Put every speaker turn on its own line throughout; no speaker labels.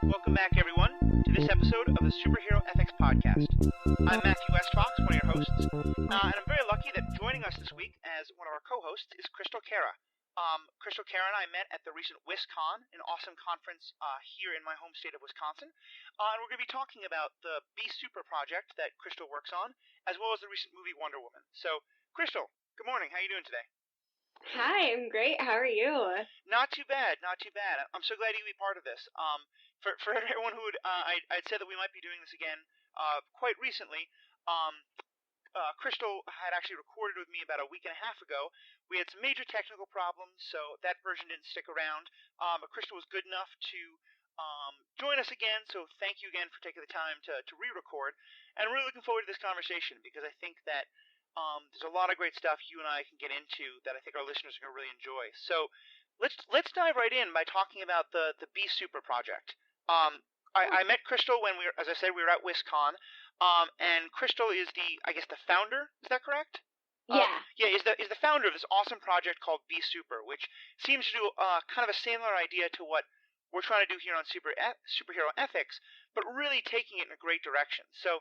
Welcome back, everyone, to this episode of the Superhero Ethics Podcast. I'm Matthew Westfox, one of your hosts, and I'm very lucky that joining us this week as one of our co-hosts is Krystal Kara. Krystal Kara and I met at the recent WisCon, an awesome conference here in my home state of Wisconsin, and we're going to be talking about the Be Super project that Krystal works on, as well as the recent movie Wonder Woman. So, Krystal, good morning. How are you doing today?
Hi, I'm great. How are you?
Not too bad, not too bad. I'm so glad you be part of this. For everyone who I'd said that we might be doing this again quite recently. Krystal had actually recorded with me about a week and a half ago. We had some major technical problems, so that version didn't stick around. But Krystal was good enough to join us again, so thank you again for taking the time to re-record. And I'm really looking forward to this conversation because I think that there's a lot of great stuff you and I can get into that I think our listeners are going to really enjoy. So let's dive right in by talking about the Be Super project. I met Krystal when as I said, we were at WisCon. And Krystal is the founder. Is that correct?
Yeah.
Is the founder of this awesome project called Be Super, which seems to do kind of a similar idea to what we're trying to do here on superhero ethics, but really taking it in a great direction. So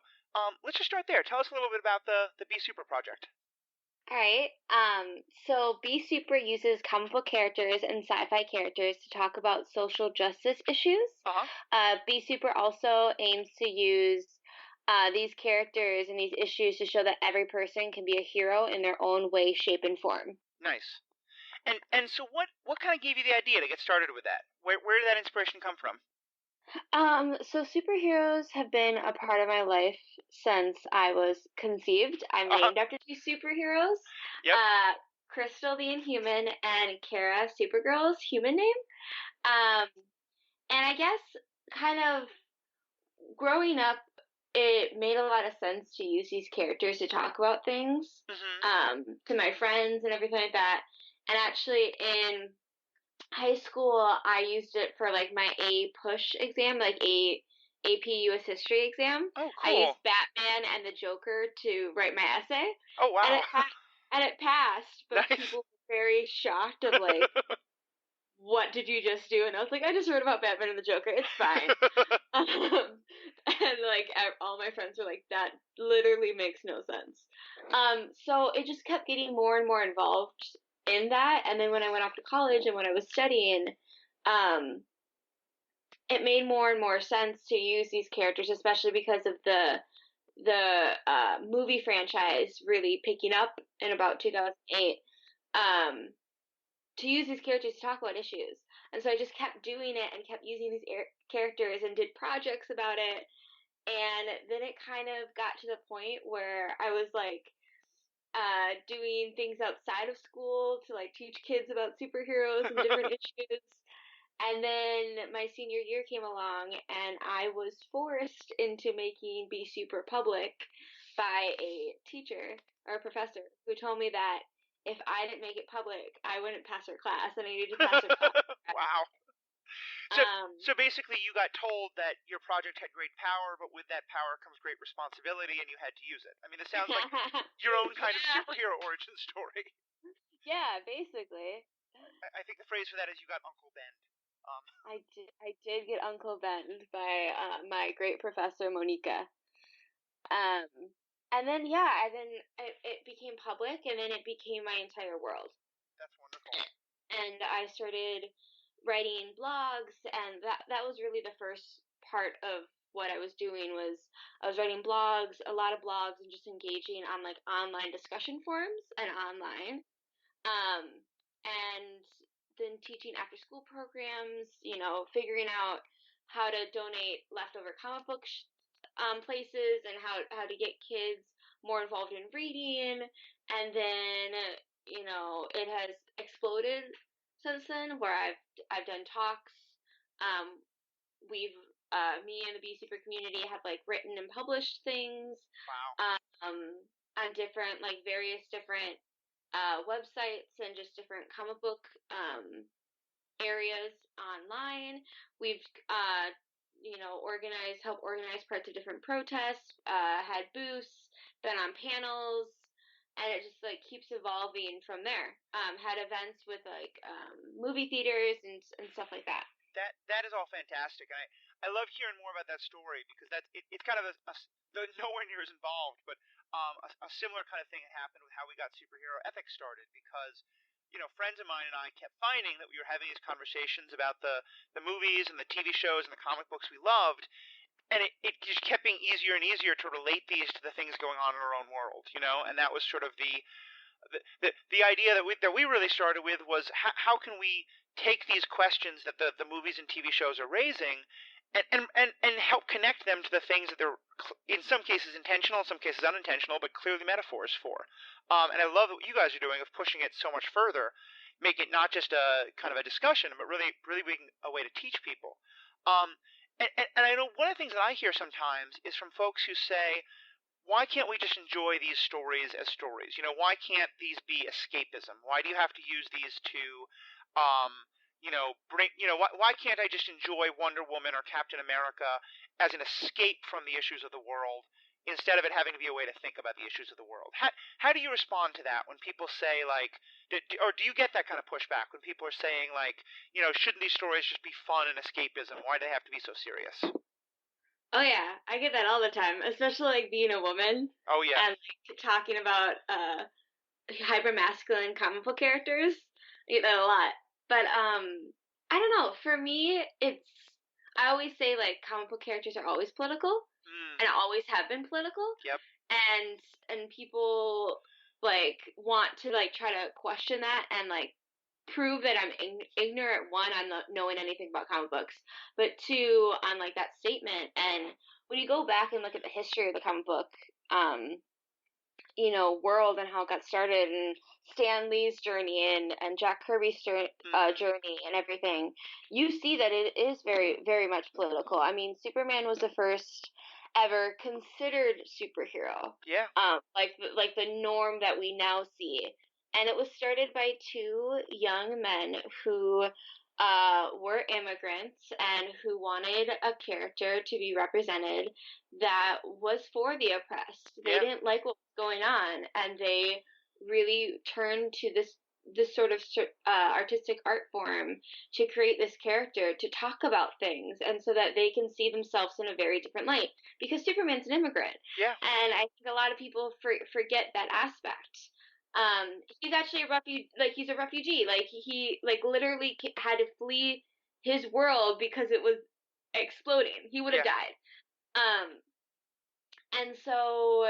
let's just start there. Tell us a little bit about the Be Super project.
All right. So Be Super uses comic book characters and sci-fi characters to talk about social justice issues. Be Super also aims to use these characters and these issues to show that every person can be a hero in their own way, shape, and form.
Nice. And so what kind of gave you the idea to get started with that? Where did that inspiration come from?
So superheroes have been a part of my life since I was conceived. I'm named after two superheroes.
Yep.
Krystal the Inhuman and Kara, Supergirl's human name. And I guess kind of growing up, it made a lot of sense to use these characters to talk about things to my friends and everything like that. And actually in high school, I used it for like my A push exam, like AP US History exam.
Oh, cool.
I used Batman and the Joker to write my essay.
Oh, wow.
And it passed, but
Nice.
people were very shocked of like, what did you just do? And I was like, I just wrote about Batman and the Joker. It's fine. And like all my friends were like, that literally makes no sense. So it just kept getting more and more involved in that. And then when I went off to college and when I was studying, it made more and more sense to use these characters, especially because of the movie franchise really picking up in about 2008. To use these characters to talk about issues. And so I just kept doing it and kept using these characters and did projects about it. And then it kind of got to the point where I was like doing things outside of school to like teach kids about superheroes and different issues. And then my senior year came along and I was forced into making Be Super public by a teacher or a professor who told me that if I didn't make it public, I wouldn't pass her class, and I needed to pass her class.
Wow. So basically you got told that your project had great power, but with that power comes great responsibility, and you had to use it. I mean, this sounds like your own kind of superhero origin story.
Yeah, basically.
I think the phrase for that is you got Uncle Ben.
I did get Uncle Ben by my great professor, Monica. And then, it became public, and then it became my entire world.
That's wonderful.
And I started writing blogs, and that was really the first part of what I was doing. Was I was writing blogs, a lot of blogs, and just engaging on like online discussion forums and online. And then teaching after school programs, figuring out how to donate leftover comic book places and how to get kids more involved in reading. And then it has exploded since then, where I've done talks. We've me and the Be Super community have like written and published things.
Wow.
On different various different websites and just different comic book areas online. We've helped organize parts of different protests, had booths, been on panels, and it just like keeps evolving from there. Had events with like movie theaters and stuff like that.
That is all fantastic, and I love hearing more about that story because it's kind of though nowhere near as involved, but a similar kind of thing had happened with how we got superhero ethics started because friends of mine and I kept finding that we were having these conversations about the movies and the TV shows and the comic books we loved, and it just kept being easier and easier to relate these to the things going on in our own world, and that was sort of the idea that we really started with was how can we take these questions that the movies and TV shows are raising and help connect them to the things that they're in some cases intentional, in some cases unintentional, but clearly metaphors for. And I love what you guys are doing of pushing it so much further, make it not just a kind of a discussion, but really being a way to teach people. Um, and I know one of the things that I hear sometimes is from folks who say, why can't we just enjoy these stories as stories? Why can't these be escapism? Why do you have to use these to, bring, why can't I just enjoy Wonder Woman or Captain America as an escape from the issues of the world instead of it having to be a way to think about the issues of the world? How do you respond to that when people say, like, or do you get that kind of pushback when people are saying, like, shouldn't these stories just be fun and escapism? Why do they have to be so serious?
Oh yeah, I get that all the time, especially like being a woman
Oh, yeah.
and like talking about hyper masculine comic book characters. I get that a lot. But I don't know. For me, it's I always say like comic book characters are always political
Mm,
and always have been political,
yep.
and people like want to like try to question that and like prove that I'm ignorant, one, on not knowing anything about comic books, but two, on like that statement. And when you go back and look at the history of the comic book, um, world and how it got started, and Stan Lee's journey and Jack Kirby's
Mm-hmm.
journey and everything, you see that it is very, very much political. I mean, Superman was the first ever considered superhero,
Yeah.
like the norm that we now see, and it was started by two young men who were immigrants and who wanted a character to be represented that was for the oppressed. They
Yeah.
didn't like what was going on, and they really turned to this sort of artistic art form to create this character to talk about things, and so that they can see themselves in a very different light. Because Superman's an immigrant,
Yeah.
and I think a lot of people forget that aspect. He's actually a refugee. Like he's a refugee. Like he like literally had to flee his world because it was exploding. He would have
Yeah.
died. Um, and so,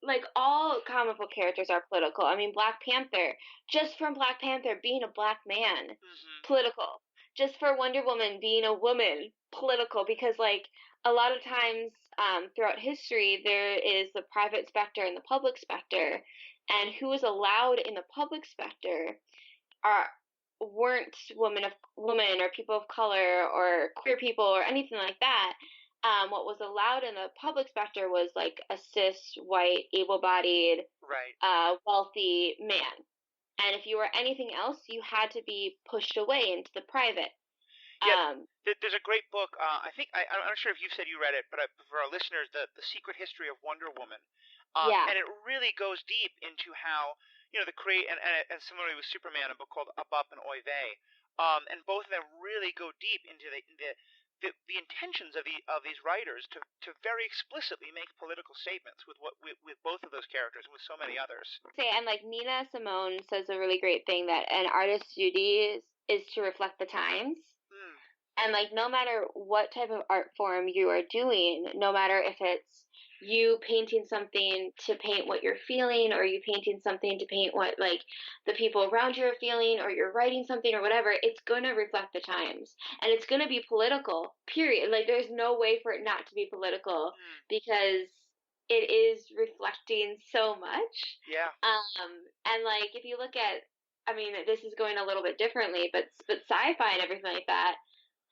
like, all comic book characters are political. I mean, Black Panther, just from Black Panther being a black man,
Mm-hmm.
political. Just for Wonder Woman being a woman, political. Because, like, a lot of times throughout history, there is the private specter and the public specter. And who is allowed in the public specter are weren't women or people of color or queer people or anything like that. What was allowed in the public specter was like a cis, white, able-bodied,
Right.
wealthy man. And if you were anything else, you had to be pushed away into the private.
Yeah.
Um,
There's a great book. I'm not sure if you've said you read it, but for our listeners, the Secret History of Wonder Woman,
yeah.
and it really goes deep into how the create and similarly with Superman, a book called Up Up and Oy Vey, and both of them really go deep into the intentions of these writers to very explicitly make political statements with both of those characters and with so many others.
Say, and like Nina Simone says a really great thing, that an artist's duty is to reflect the times.
Mm,
And like no matter what type of art form you are doing, no matter if it's you painting something to paint what you're feeling, or you painting something to paint what like the people around you are feeling, or you're writing something or whatever, it's going to reflect the times. And it's going to be political, period. Like there's no way for it not to be political,
mm,
because it is reflecting so much.
yeah.
And like if you look at, I mean, this is going a little bit differently, but sci-fi and everything like that,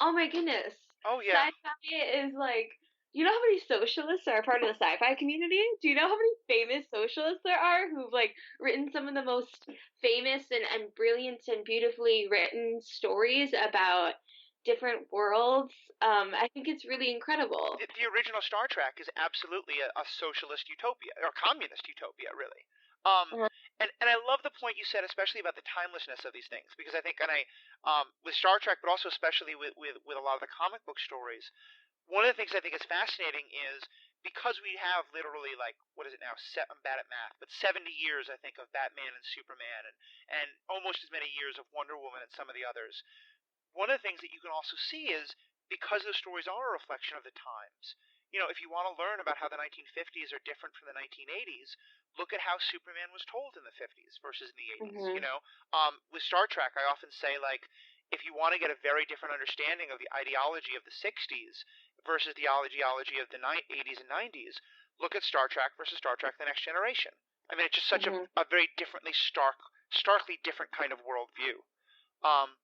oh my goodness.
Oh, yeah.
Sci-fi is like, you know how many socialists are a part of the sci-fi community? Do you know how many famous socialists there are who've like written some of the most famous and brilliant and beautifully written stories about different worlds? I think it's really incredible.
The original Star Trek is absolutely a socialist utopia or communist utopia, really. Um,
Uh-huh.
and I love the point you said, especially about the timelessness of these things, because I think, and I, with Star Trek, but also especially with a lot of the comic book stories, one of the things I think is fascinating is because we have literally like what is it now? I'm bad at math, but 70 years I think of Batman and Superman, and almost as many years of Wonder Woman and some of the others. One of the things that you can also see is because those stories are a reflection of the times. You know, if you want to learn about how the 1950s are different from the 1980s, look at how Superman was told in the 50s versus in the 80s. You
Mhm.
know, with Star Trek, I often say like, if you want to get a very different understanding of the ideology of the 60s versus the ideology of the 80s and 90s, look at Star Trek versus Star Trek: The Next Generation. I mean, it's just such
Mhm.
a very differently starkly different kind of worldview. Um,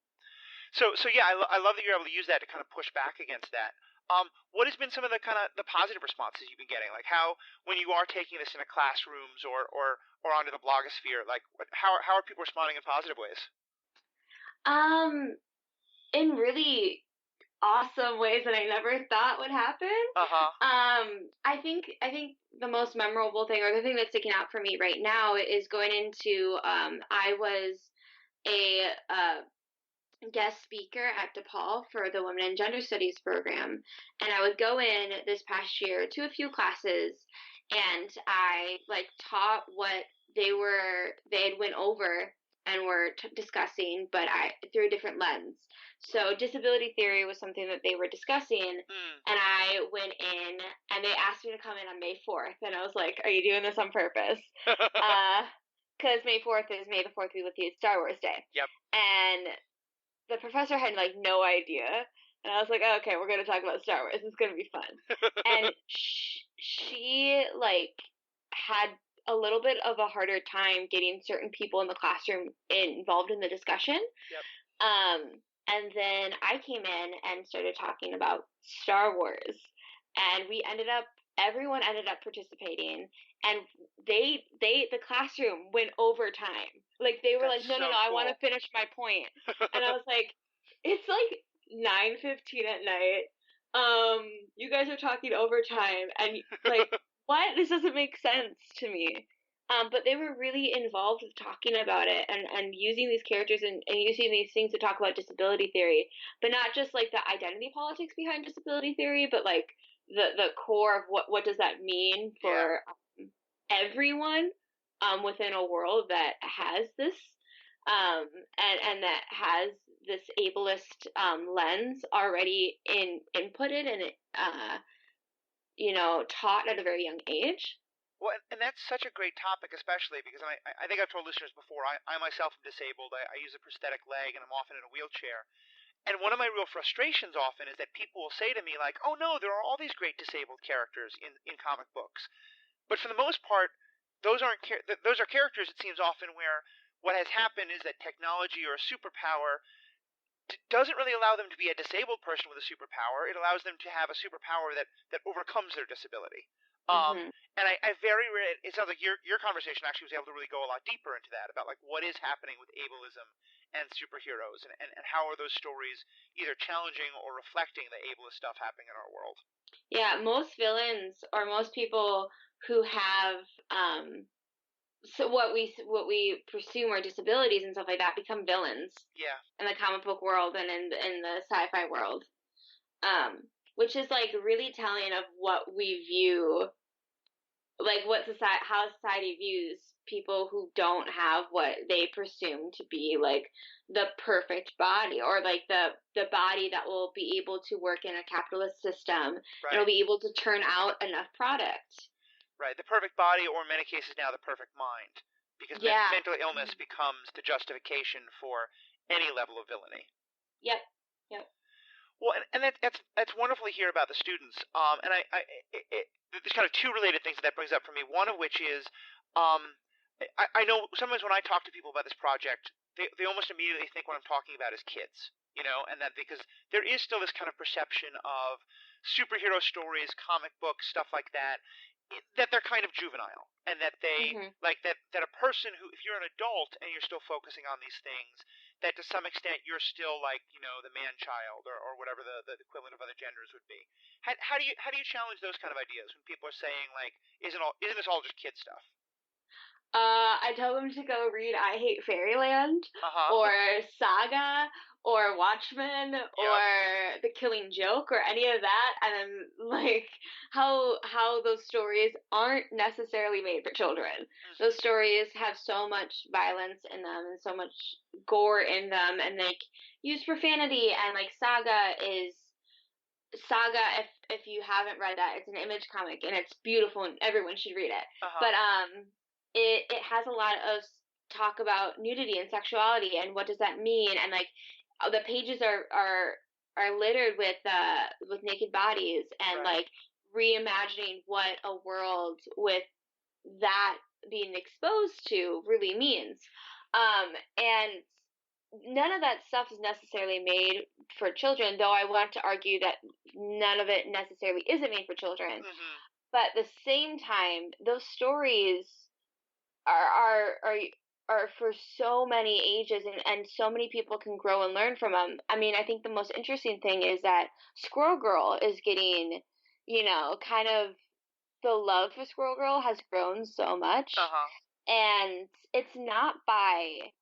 so yeah, I love that you're able to use that to kind of push back against that. What has been some of the kind of the positive responses you've been getting? Like how when you are taking this into classrooms or onto the blogosphere, like how are people responding in positive ways?
Um, in really awesome ways that I never thought would happen.
Uh huh.
I think the most memorable thing, or the thing that's sticking out for me right now, is going into. I was a guest speaker at DePaul for the Women in Gender Studies program, and I would go in this past year to a few classes, and I like taught what they had went over and were discussing, but I through a different lens. So disability theory was something that they were discussing,
Mm.
and I went in and they asked me to come in on May 4th, and I was like, "Are you doing this on purpose?" Because May 4th is May the 4th be with you, it's Star Wars Day,
Yep.
and the professor had like no idea, and I was like, oh, okay, we're gonna talk about Star Wars. It's gonna be fun. And she like had a little bit of a harder time getting certain people in the classroom involved in the discussion.
Yep.
And then I came in and started talking about Star Wars, and everyone ended up participating, and the classroom went overtime. Like they were
That's
like, no, no,
so
no, I want
cool.
to finish my point, and I was like, it's like 9:15 at night. You guys are talking overtime, and like, what? This doesn't make sense to me. But they were really involved with talking about it and using these characters and using these things to talk about disability theory, but not just like the identity politics behind disability theory, but like the core of what does that mean
Yeah.
for everyone within a world that has this and that has this ableist lens already inputted and taught at a very young age.
Well, and that's such a great topic, especially because I think I've told listeners before, I myself am disabled. I use a prosthetic leg and I'm often in a wheelchair. And one of my real frustrations often is that people will say to me, like, oh no, there are all these great disabled characters in comic books. But for the most part, those are characters, it seems often, where what has happened is that technology or a superpower doesn't really allow them to be a disabled person with a superpower. It allows them to have a superpower that overcomes their disability. Um,
Hmm.
and I very rarely, it sounds like your conversation actually was able to really go a lot deeper into that about like what is happening with ableism and superheroes and how are those stories either challenging or reflecting the ableist stuff happening in our world.
Yeah, most villains or most people who have so what we presume are disabilities and stuff like that become villains
Yeah,
in the comic book world and in the sci-fi world. Um, which is like really telling of what we view, like what society, how society views people who don't have what they presume to be like the perfect body, or like the body that will be able to work in a capitalist system and will
right,
be able to turn out enough product.
right. The perfect body, or in many cases now, the perfect mind, because
Yeah.
mental illness becomes the justification for any level of villainy.
Yep. Yep.
Well, and that's wonderful to hear about the students. And there's kind of two related things that brings up for me. One of which is, um, I know sometimes when I talk to people about this project, they almost immediately think what I'm talking about is kids, you know, and that because there is still this kind of perception of superhero stories, comic books, stuff like that, that they're kind of juvenile, and that they
Hmm.
like that a person who, if you're an adult and you're still focusing on these things, that to some extent you're still like the man child or whatever the equivalent of other genders would be. How do you challenge those kind of ideas when people are saying like isn't this all just kid stuff?
I tell them to go read I Hate Fairyland
Uh-huh.
or Saga or Watchmen
Yep.
or The Killing Joke or any of that, and then like how those stories aren't necessarily made for children. Those
Hmm.
stories have so much violence in them and so much gore in them, and like use profanity, and like Saga, if you haven't read that, it's an Image comic and it's beautiful and everyone should read it.
Uh-huh.
But it has a lot of talk about nudity and sexuality and what does that mean, and like the pages are littered with naked bodies and
Right.
like reimagining what a world with that being exposed to really means. And none of that stuff is necessarily made for children, though I want to argue that none of it necessarily isn't made for children.
Hmm.
But at the same time, those stories are are for so many ages, and so many people can grow and learn from them. I mean, I think the most interesting thing is that Squirrel Girl is getting, kind of the love for Squirrel Girl has grown so much,
Uh-huh.
and it's not by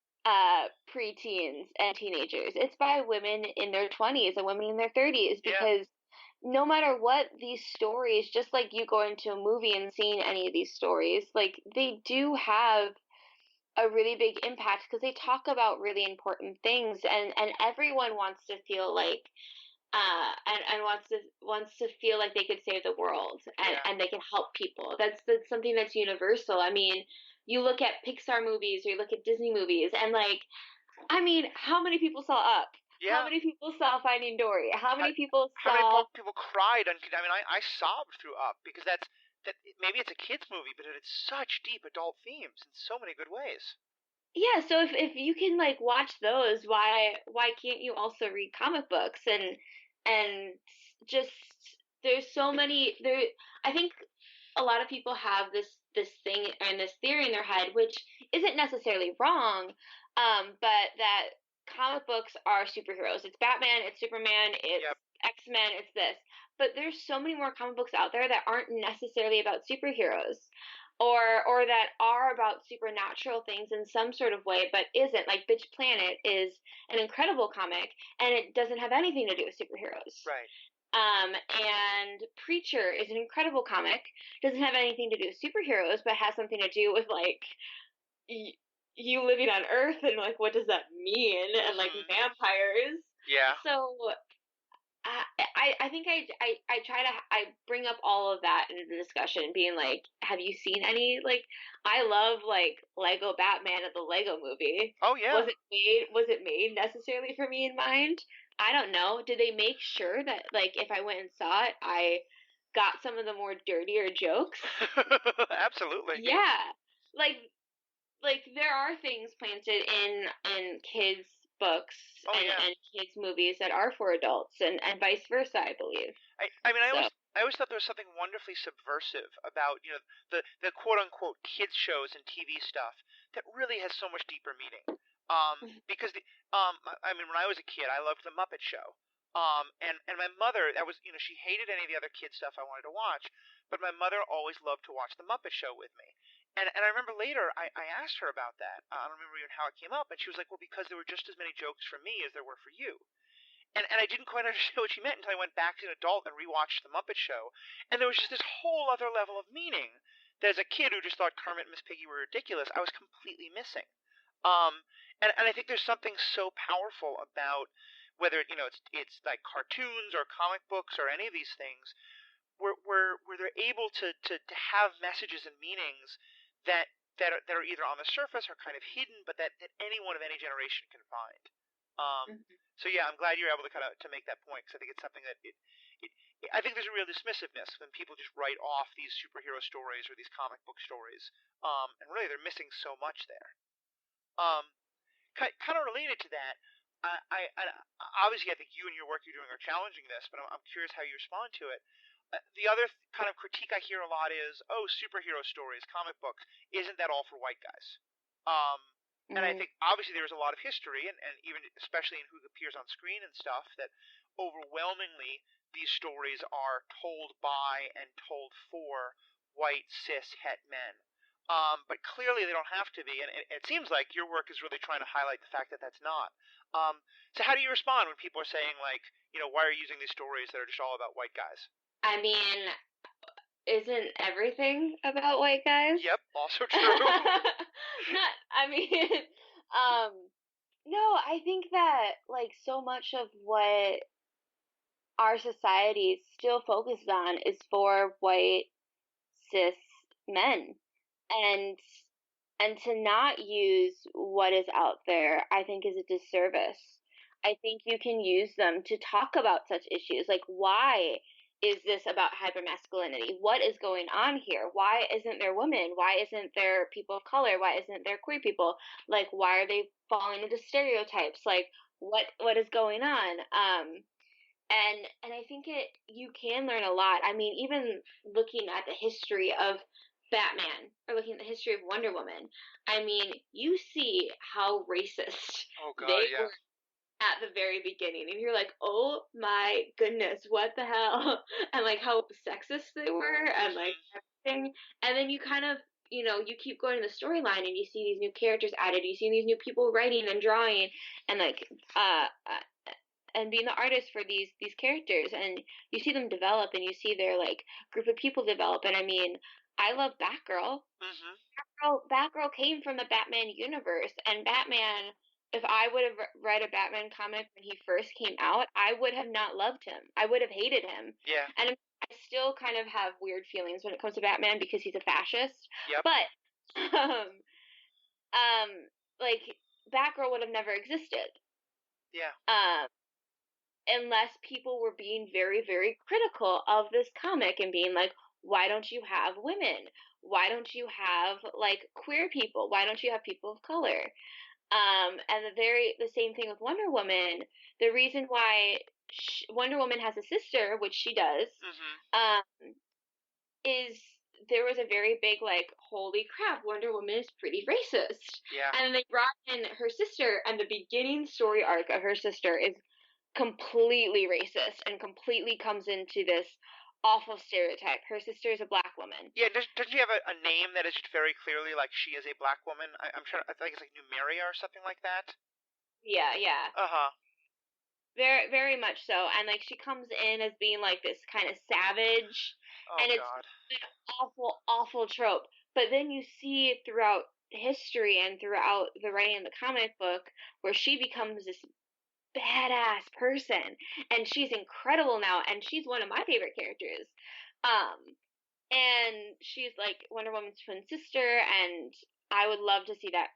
preteens and teenagers. It's by women in their 20s and women in their 30s,
Yeah.
because no matter what, these stories, just like you go into a movie and seeing any of these stories, like they do have a really big impact because they talk about really important things, and everyone wants to feel like and wants to feel like they could save the world,
Yeah.
and they can help people. That's something that's universal. I mean, you look at Pixar movies or you look at Disney movies, and like, I mean, how many people saw Up? How
Yeah.
many people saw Finding Dory? How
How,
many people
how many
saw?
people cried on? I mean, I sobbed through Up because that maybe it's a kids movie, but it's such deep adult themes in so many good ways.
Yeah, so if you can like watch those, why can't you also read comic books, and just there's so many there. I think a lot of people have this thing and this theory in their head, which isn't necessarily wrong, but that comic books are superheroes. It's Batman, it's Superman, it's
Yep.
X-Men, it's this. But there's so many more comic books out there that aren't necessarily about superheroes, or that are about supernatural things in some sort of way, but isn't. Like Bitch Planet is an incredible comic, and it doesn't have anything to do with superheroes.
Right.
And Preacher is an incredible comic. Doesn't have anything to do with superheroes, but has something to do with like y- you living on Earth, and like what does that mean, and like
Hmm.
vampires.
Yeah.
So I think I try to I bring up all of that into the discussion, being like, have you seen any, like, I love like Lego Batman at the Lego Movie.
Oh yeah.
Was it made necessarily for me in mind? I don't know. Did they make sure that like if I went and saw it, I got some of the more dirtier jokes?
Absolutely.
Yeah. Like there are things planted in kids books
Oh yeah.
and kids movies that are for adults, and vice versa, I believe.
I mean,
So
I always thought there was something wonderfully subversive about the quote unquote kids shows and TV stuff that really has so much deeper meaning. Because I mean, when I was a kid, I loved the Muppet Show. And my mother, that was, she hated any of the other kid stuff I wanted to watch, but my mother always loved to watch the Muppet Show with me. And I remember later I asked her about that. I don't remember even how it came up, and she was like, "Well, because there were just as many jokes for me as there were for you." And I didn't quite understand what she meant until I went back as an adult and rewatched The Muppet Show, and there was just this whole other level of meaning that as a kid who just thought Kermit and Miss Piggy were ridiculous, I was completely missing. Um, and I think there's something so powerful about whether it's like cartoons or comic books or any of these things where they're able to have messages and meanings that are either on the surface or kind of hidden, but that anyone of any generation can find.
mhm.
So yeah, I'm glad you're able to kind of to make that point because I think it's something that it I think there's a real dismissiveness when people just write off these superhero stories or these comic book stories, and really they're missing so much there. Um, kind of related to that, I obviously I think you and your work you're doing are challenging this, but I'm curious how you respond to it. The other kind of critique I hear a lot is, oh, superhero stories, comic books, isn't that all for white guys? Um, and I
Mm,
think obviously there's a lot of history, and even especially in who appears on screen and stuff, that overwhelmingly these stories are told by and told for white cis het men. but clearly they don't have to be, and it seems like your work is really trying to highlight the fact that that's not. So how do you respond when people are saying like, why are you using these stories that are just all about white guys?
I mean, isn't everything about white guys?
Yep, also true.
Not, I mean, um, no, I think that like so much of what our society still focuses on is for white cis men. And to not use what is out there, I think is a disservice. I think you can use them to talk about such issues. Like, why is this about hypermasculinity? What is going on here? Why isn't there women? Why isn't there people of color? Why isn't there queer people? Like, why are they falling into stereotypes? Like, what is going on? And I think you can learn a lot. I mean, even looking at the history of Batman or looking at the history of Wonder Woman, I mean, you see how racist
Oh God,
they
yeah.
were at the very beginning, and you're like, oh my goodness, what the hell? And like how sexist they were, and like
Hmm.
everything. And then you kind of, you keep going to the storyline, and you see these new characters added, you see these new people writing and drawing, and like and being the artist for these characters, and you see them develop, and you see their like group of people develop. And I mean, I love Batgirl.
Hmm.
Batgirl came from the Batman universe, and Batman, if I would have read a Batman comic when he first came out, I would have not loved him. I would have hated him.
Yeah.
And I still kind of have weird feelings when it comes to Batman because he's a fascist.
Yep.
But um like Batgirl would have never existed.
Yeah.
Um unless people were being very, very critical of this comic and being like, why don't you have women? Why don't you have like queer people? Why don't you have people of color? And the same thing with Wonder Woman. The reason why Wonder Woman has a sister, which she does,
Hmm.
um, is there was a very big like, holy crap, Wonder Woman is pretty racist.
Yeah.
And they brought in her sister, and the beginning story arc of her sister is completely racist and completely comes into this awful stereotype. Her sister is a black woman.
Yeah, doesn't she have a name that is just very clearly like she is a black woman? I'm trying. I think it's like Numeria or something like that.
Yeah, yeah.
Uh huh.
Very, very much so. And like she comes in as being like this kind of savage,
Oh
and it's
God.
an awful, awful trope. But then you see throughout history and throughout the writing of the comic book where she becomes this badass person, and she's incredible now, and she's one of my favorite characters. Um, and she's like Wonder Woman's twin sister, and I would love to see that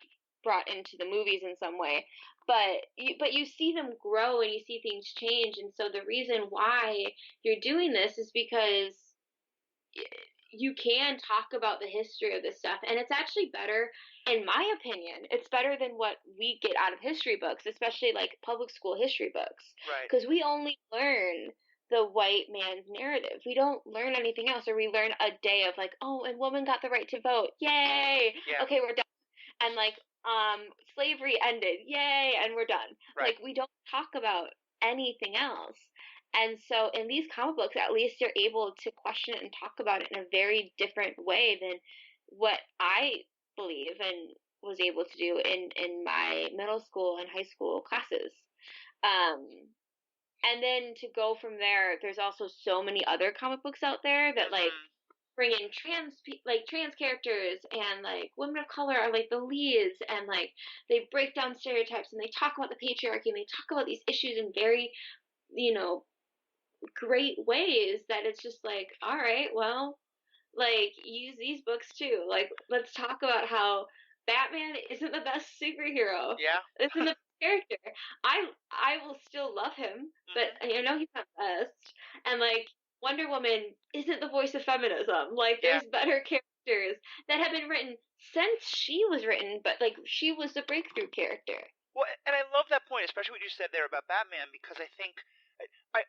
brought into the movies in some way. But you see them grow and you see things change, and so the reason why you're doing this is because you can talk about the history of this stuff, and it's actually better, in my opinion, it's better than what we get out of history books, especially like public school history books,
Right.
because we only learn the white man's narrative. We don't learn anything else, or we learn a day of like, oh, and women got the right to vote, yay,
Yeah.
okay, we're done. And like, slavery ended, yay, and we're done.
Right.
Like, we don't talk about anything else. And so in these comic books, at least you're able to question it and talk about it in a very different way than what I believe and was able to do in my middle school and high school classes. Um, and then to go from there, there's also so many other comic books out there that like
Hmm.
bring in trans characters, and like women of color are like the leads, and like they break down stereotypes, and they talk about the patriarchy, and they talk about these issues in very, you know, great ways that it's just like, all right, well, like use these books too. Like, let's talk about how Batman isn't the best superhero.
Yeah.
Isn't the character. I will still love him, but
Hmm.
I know he's not best. And like Wonder Woman isn't the voice of feminism. Like,
Yeah.
there's better characters that have been written since she was written, but like she was the breakthrough character.
Well, and I love that point, especially what you said there about Batman, because I think I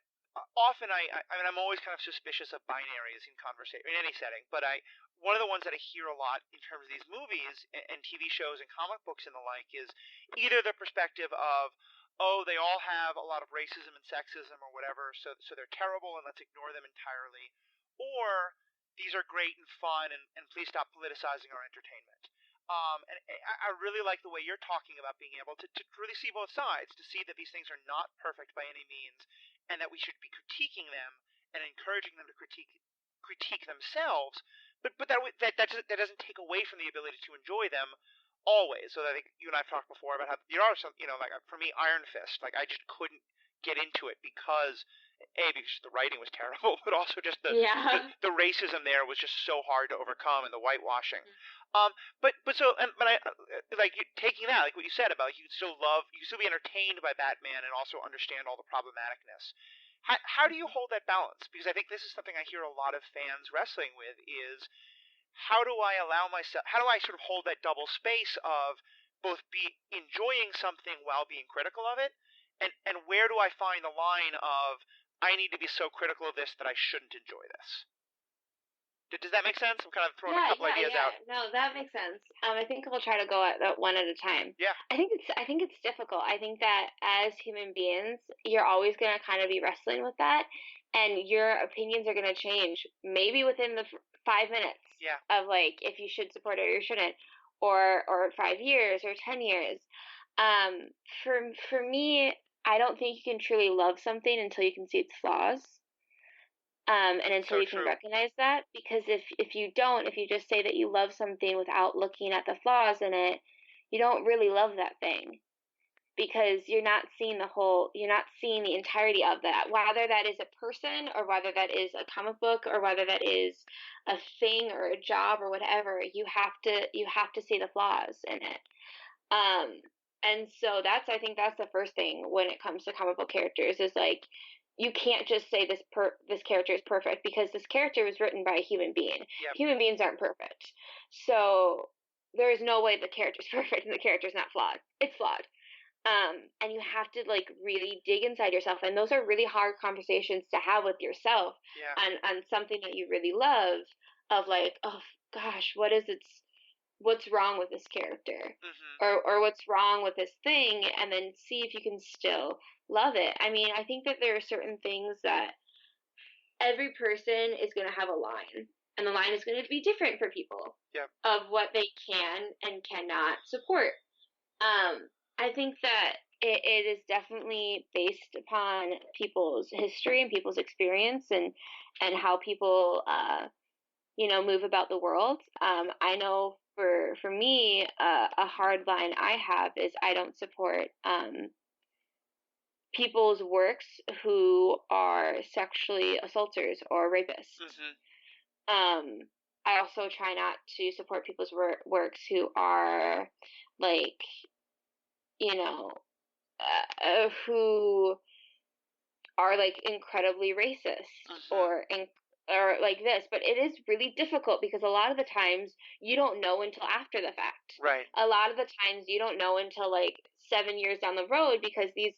often I mean I'm always kind of suspicious of binaries in conversation in any setting, but I one of the ones that I hear a lot in terms of these movies and TV shows and comic books and the like is either the perspective of, oh, they all have a lot of racism and sexism or whatever, so they're terrible and let's ignore them entirely, or these are great and fun, and please stop politicizing our entertainment. And I really like the way you're talking about being able to really see both sides, to see that these things are not perfect by any means, and that we should be critiquing them and encouraging them to critique themselves, but that doesn't take away from the ability to enjoy them always. So I think you and I've talked before about how there are some, like for me, Iron Fist, like I just couldn't get into it because because the writing was terrible, but also just
Yeah.
the racism there was just so hard to overcome, and the whitewashing. But like taking that, like what you said about, like, you can still be entertained by Batman and also understand all the problematicness. How do you hold that balance? Because I think this is something I hear a lot of fans wrestling with is, how do I sort of hold that double space of both be enjoying something while being critical of it, and where do I find the line of, I need to be so critical of this that I shouldn't enjoy this? Does that make sense? I'm kind of throwing a
Yeah,
couple
yeah,
ideas
yeah.
out.
No, that makes sense. I think we'll try to go at that one at a time.
Yeah.
I think it's difficult. I think that as human beings, you're always going to kind of be wrestling with that, and your opinions are going to change maybe within the 5 minutes
Yeah.
of like if you should support it or you shouldn't, or 5 years or 10 years. Um, for me, I don't think you can truly love something until you can see its flaws. And until
So
you can
true.
recognize that, because if you don't, if you just say that you love something without looking at the flaws in it, you don't really love that thing, because you're not seeing the entirety of that, whether that is a person or whether that is a comic book or whether that is a thing or a job or whatever. You have to see the flaws in it. Um, and so I think that's the first thing when it comes to comic book characters is like, you can't just say this character is perfect, because this character was written by a human being.
Yep.
Human beings aren't perfect. So there is no way the character's perfect and the character's not flawed. It's flawed. And you have to like really dig inside yourself, and those are really hard conversations to have with yourself
Yeah.
on something that you really love, of like, oh gosh, what's wrong with this character,
Mm-hmm.
or what's wrong with this thing, and then see if you can still love it. I mean, I think that there are certain things that every person is going to have a line, and the line is going to be different for people,
Yep.
of what they can and cannot support. I think that it is definitely based upon people's history and people's experience, and how people move about the world. I know for me, a hard line I have is I don't support people's works who are sexually assaulters or rapists.
Mm-hmm.
I also try not to support people's works who are like, you know, who are like incredibly racist,
Mm-hmm.
or like this. But it is really difficult because a lot of the times you don't know until after the fact.
Right.
A lot of the times you don't know until like 7 years down the road, because these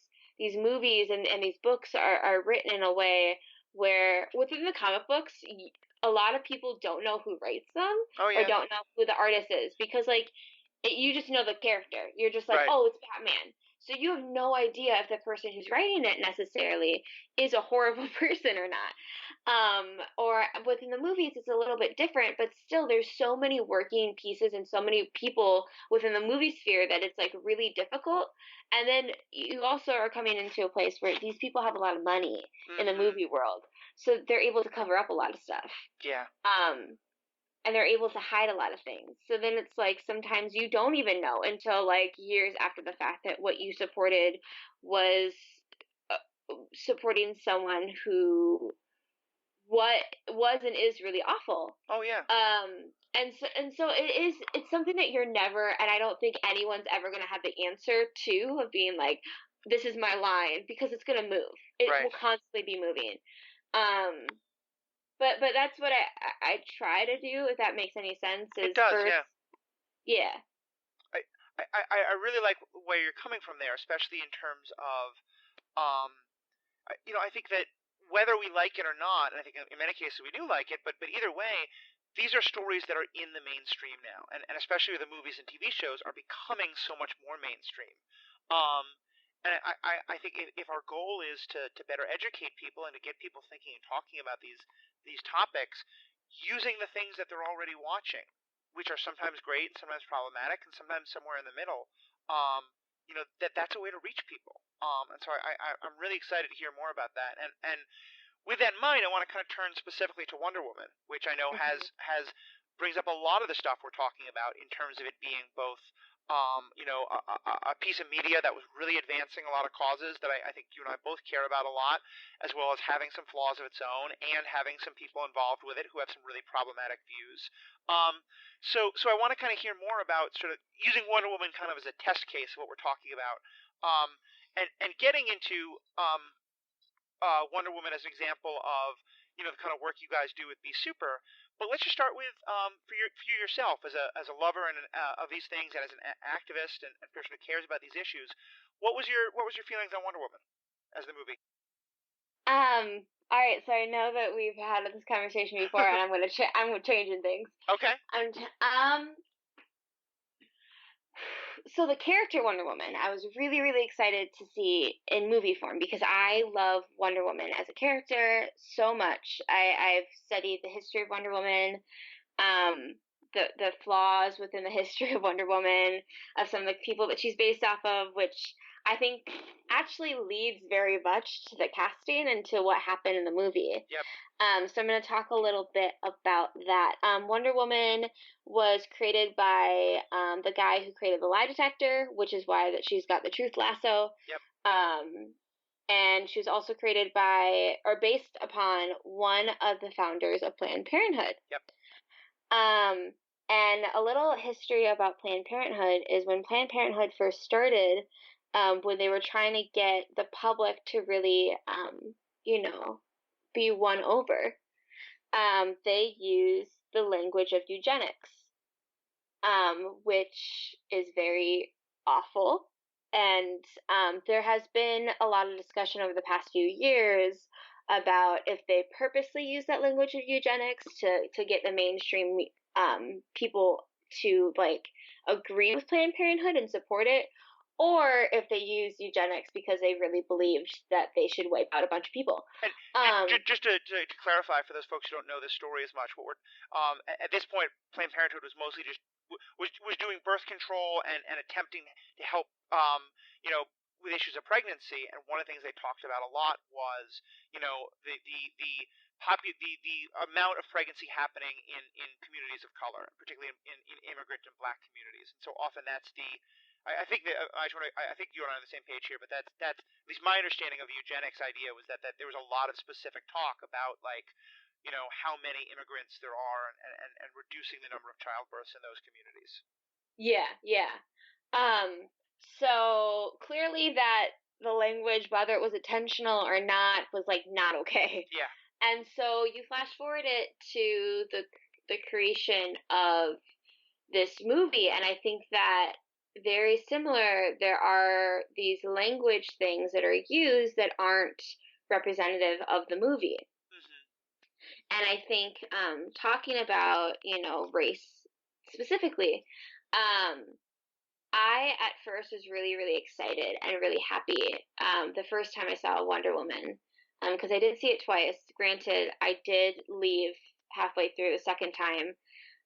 movies and these books are written in a way where within the comic books, a lot of people don't know who writes them,
Oh
or
yeah.
don't know who the artist is, because like you just know the character. You're just like,
Right.
oh, it's Batman. So you have no idea if the person who's writing it necessarily is a horrible person or not. Or within the movies, it's a little bit different, but still, there's so many working pieces and so many people within the movie sphere that it's like really difficult. And then you also are coming into a place where these people have a lot of money in the
Mm-hmm.
movie world, so they're able to cover up a lot of stuff.
Yeah.
And they're able to hide a lot of things. So then it's like sometimes you don't even know until like years after the fact that what you supported was supporting someone who what was and is really awful.
Oh yeah.
And so it's something that you're never, and I don't think anyone's ever going to have the answer to, of being like, this is my line, because it's going to move. It
Right.
will constantly be moving. But that's what I try to do, if that makes any sense,
It
is
does.
first,
Yeah.
yeah.
I really like where you're coming from there, especially in terms of, um, I think that whether we like it or not, and I think in many cases we do like it, but either way, these are stories that are in the mainstream now, and especially the movies and TV shows are becoming so much more mainstream. Um, and I think if our goal is to better educate people and to get people thinking and talking about these topics, using the things that they're already watching, which are sometimes great, sometimes problematic, and sometimes somewhere in the middle. That's a way to reach people. And so I'm really excited to hear more about that. And with that in mind, I want to kind of turn specifically to Wonder Woman, which I know
Mm-hmm.
has brings up a lot of the stuff we're talking about in terms of it being both, a piece of media that was really advancing a lot of causes that I think you and I both care about a lot, as well as having some flaws of its own and having some people involved with it who have some really problematic views. So I want to kind of hear more about sort of using Wonder Woman kind of as a test case of what we're talking about, and getting into Wonder Woman as an example of the kind of work you guys do with Be Super. But let's just start with for you yourself as a lover of these things and as an activist and person who cares about these issues. What was your feelings on Wonder Woman as the movie?
All right, so I know that we've had this conversation before, and I'm changing things.
Okay.
I'm t- so the character Wonder Woman, I was really, really excited to see in movie form because I love Wonder Woman as a character so much. I've studied the history of Wonder Woman, um, the flaws within the history of Wonder Woman, of some of the people that she's based off of, which I think actually leads very much to the casting and to what happened in the movie.
Yep.
So I'm going to talk a little bit about that. Wonder Woman was created by the guy who created the lie detector, which is why that she's got the truth lasso.
Yep.
And she was also created by or based upon one of the founders of Planned Parenthood.
Yep.
And a little history about Planned Parenthood is when Planned Parenthood first started, when they were trying to get the public to really, be won over, they used the language of eugenics, which is very awful. And there has been a lot of discussion over the past few years about if they purposely use that language of eugenics to get the mainstream people to agree with Planned Parenthood and support it, or if they use eugenics because they really believed that they should wipe out a bunch of people.
And just to clarify for those folks who don't know this story as much, what we're at this point, Planned Parenthood was mostly just was doing birth control and attempting to help with issues of pregnancy. And one of the things they talked about a lot was the amount of pregnancy happening in communities of color, particularly in immigrant and black communities. And so often that's I think that I think you and I are on the same page here, but that's at least my understanding of the eugenics idea was that there was a lot of specific talk about how many immigrants there are and reducing the number of childbirths in those communities.
Yeah, yeah. So clearly that the language, whether it was intentional or not, was not okay.
Yeah.
And so you flash forward it to the creation of this movie, and I think that very similar, there are these language things that are used that aren't representative of the movie.
Mm-hmm.
And I think talking about, race specifically, I at first was really, really excited and really happy the first time I saw Wonder Woman, because I did see it twice. Granted, I did leave halfway through the second time,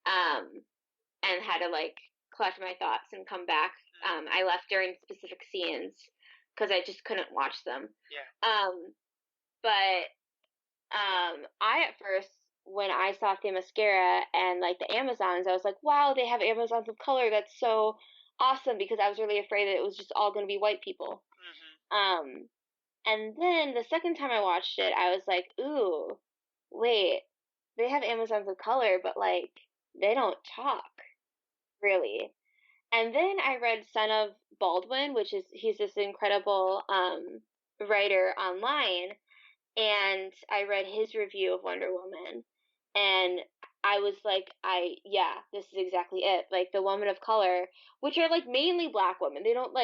um, and had to collect my thoughts and come back. I left during specific scenes because I just couldn't watch them.
Yeah.
But I at first, when I saw Themyscira and the Amazons, I was like, wow, they have Amazons of color. That's so awesome, because I was really afraid that it was just all going to be white people.
Mm-hmm.
And then the second time I watched it, I was like, ooh, wait, they have Amazons of color, but they don't talk really. And then I read Son of Baldwin, which is he's this incredible writer online, and I read his review of Wonder Woman, and I was like, yeah, this is exactly it. The women of color, which are mainly black women, they don't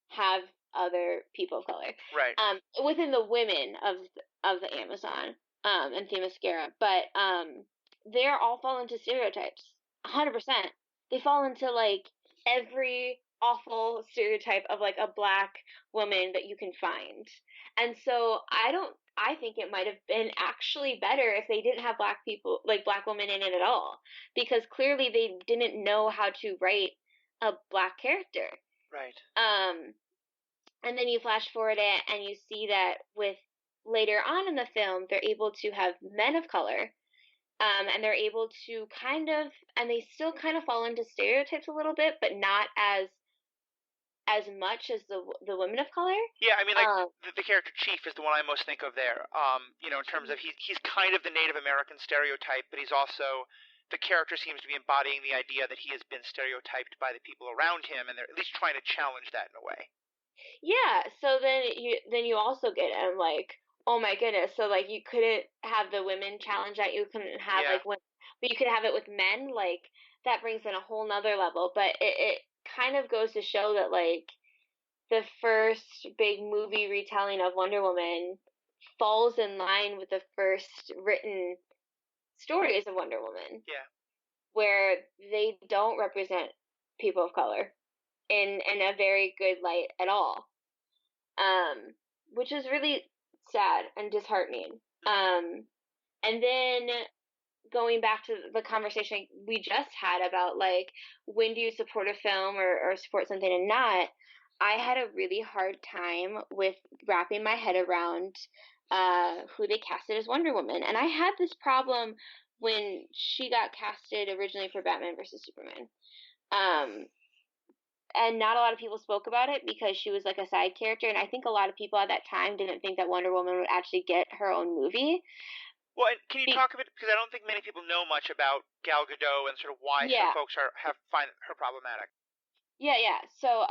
have other people of color,
Right.
within the women of the Amazon, and Themyscira, but they're all fall into stereotypes, 100%. They fall into every awful stereotype of a black woman that you can find. And so I don't I think it might have been actually better if they didn't have black people, like black women in it at all, because clearly they didn't know how to write a black character.
Right.
And then you flash forward it and you see that with later on in the film, they're able to have men of color, and they're able to and they still kind of fall into stereotypes a little bit, but not as much as the women of color.
Yeah, I mean, like
Um,
the character Chief is the one I most think of there. In terms of he's kind of the Native American stereotype, but he's also the character seems to be embodying the idea that he has been stereotyped by the people around him, and they're at least trying to challenge that in a way.
yeah, so then you also get I'm like, oh my goodness, so like you couldn't have the women challenge that, you couldn't have
Yeah.
like when, but you could have it with men, like that brings in a whole nother level. But it kind of goes to show that like the first big movie retelling of Wonder Woman falls in line with the first written stories of Wonder Woman,
Yeah.
where they don't represent people of color in a very good light at all, um, which is really sad and disheartening.
Mhm.
And then going back to the conversation we just had about like when do you support a film or support something and not, I had a really hard time with wrapping my head around who they casted as Wonder Woman. And I had this problem when she got casted originally for Batman versus Superman. Um, and not a lot of people spoke about it because she was like a side character, and I think a lot of people at that time didn't think that Wonder Woman would actually get her own movie.
Well, and can you
Be-
talk a bit because I don't think many people know much about Gal Gadot and sort of why some
yeah,
folks have find her problematic.
yeah. So,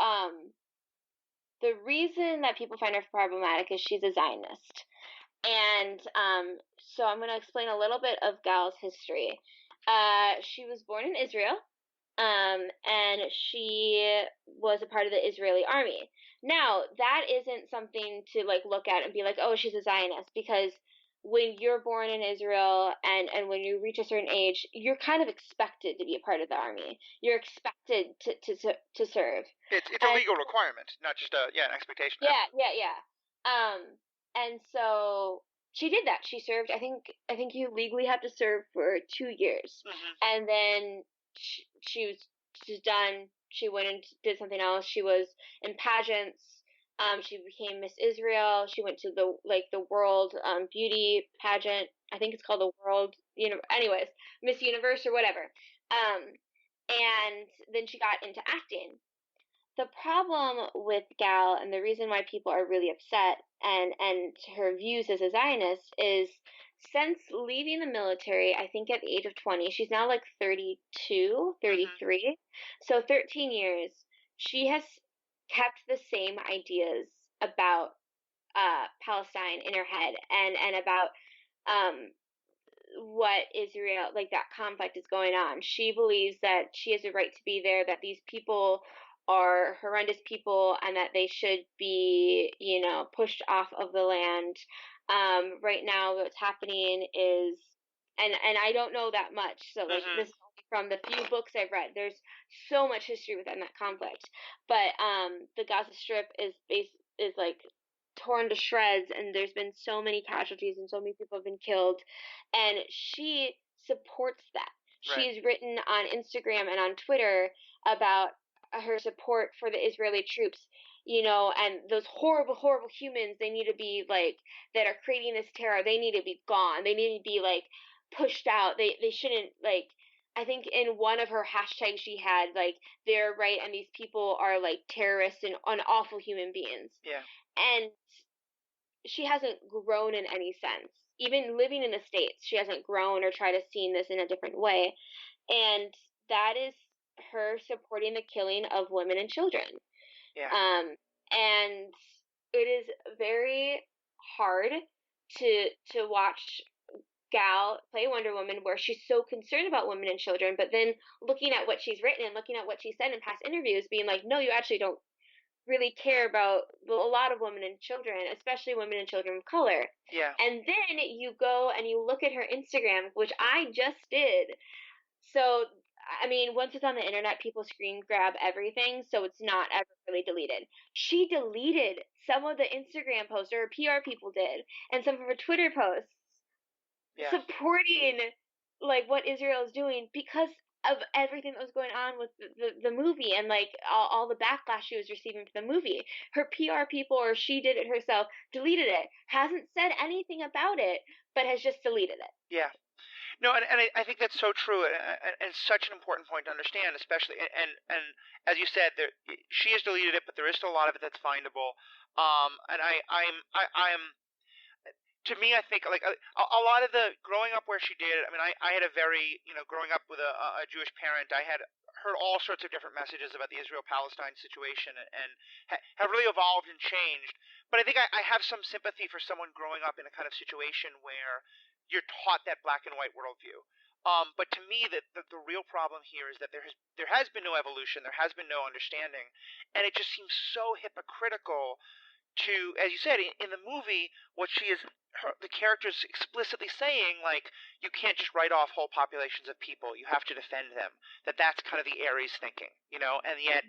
the reason that people find her problematic is she's a Zionist. And so I'm going to explain a little bit of Gal's history. She was born in Israel, and she was a part of the Israeli army. Now, that isn't something to like look at and be like, oh, she's a Zionist, because when you're born in Israel and when you reach a certain age, you're kind of expected to be a part of the army. You're expected to serve.
It's a
And
legal requirement, not just an expectation.
yeah. And so she did that. She served. I think you legally have to serve for 2 years,
Hmm.
and then she's done. She went and did something else. She was in pageants. She became Miss Israel. She went to the world beauty pageant. I think it's called the world. Anyways, Miss Universe or whatever. And then she got into acting. The problem with Gal and the reason why people are really upset and her views as a Zionist is since leaving the military, I think at the age of 20, she's now like 32,
Hmm.
33. So 13 years, she has kept the same ideas about Palestine in her head and about um what Israel, like that conflict is going on. She believes that she has a right to be there, that these people are horrendous people, and that they should be, pushed off of the land. Right now, what's happening is, and I don't know that much, so like
Hmm.
this is only from the few books I've read. There's so much history within that conflict, but the Gaza Strip is like torn to shreds, and there's been so many casualties and so many people have been killed, and she supports that.
Right.
She's written on Instagram and on Twitter about her support for the Israeli troops, and those horrible, horrible humans, they need to be like, that are creating this terror, they need to be gone. They need to be like pushed out. They shouldn't, like, I think in one of her hashtags she had like, they're right and these people are like terrorists and awful human beings.
Yeah.
And she hasn't grown in any sense. Even living in the States, she hasn't grown or tried to see this in a different way. And that is her supporting the killing of women and children.
Yeah.
And it is very hard to watch Gal play Wonder Woman where she's so concerned about women and children, but then looking at what she's written and looking at what she said in past interviews, being like, no, you actually don't really care about a lot of women and children, especially women and children of color.
Yeah.
And then you go and you look at her Instagram, which I just did. So I mean, once it's on the internet, people screen grab everything, so it's not ever really deleted. She deleted some of the Instagram posts, or her PR people did, and some of her Twitter posts
Yeah.
supporting like what Israel is doing because of everything that was going on with the movie and like all the backlash she was receiving for the movie. Her PR people or she did it herself, deleted it, hasn't said anything about it, but has just deleted it.
Yeah. No, and I think that's so true, and such an important point to understand, especially, and as you said, there, she has deleted it, but there is still a lot of it that's findable. And I'm to me, I think like a lot of the growing up where she did. I mean, I had a very growing up with a Jewish parent. I had heard all sorts of different messages about the Israel-Palestine situation, and have really evolved and changed. But I think I have some sympathy for someone growing up in a kind of situation where you're taught that black and white worldview. But to me, the real problem here is that there has been no evolution, there has been no understanding, and it just seems so hypocritical to, as you said, in the movie, what she is, the character's explicitly saying, like, you can't just write off whole populations of people. You have to defend them. That's kind of the Aries thinking, and yet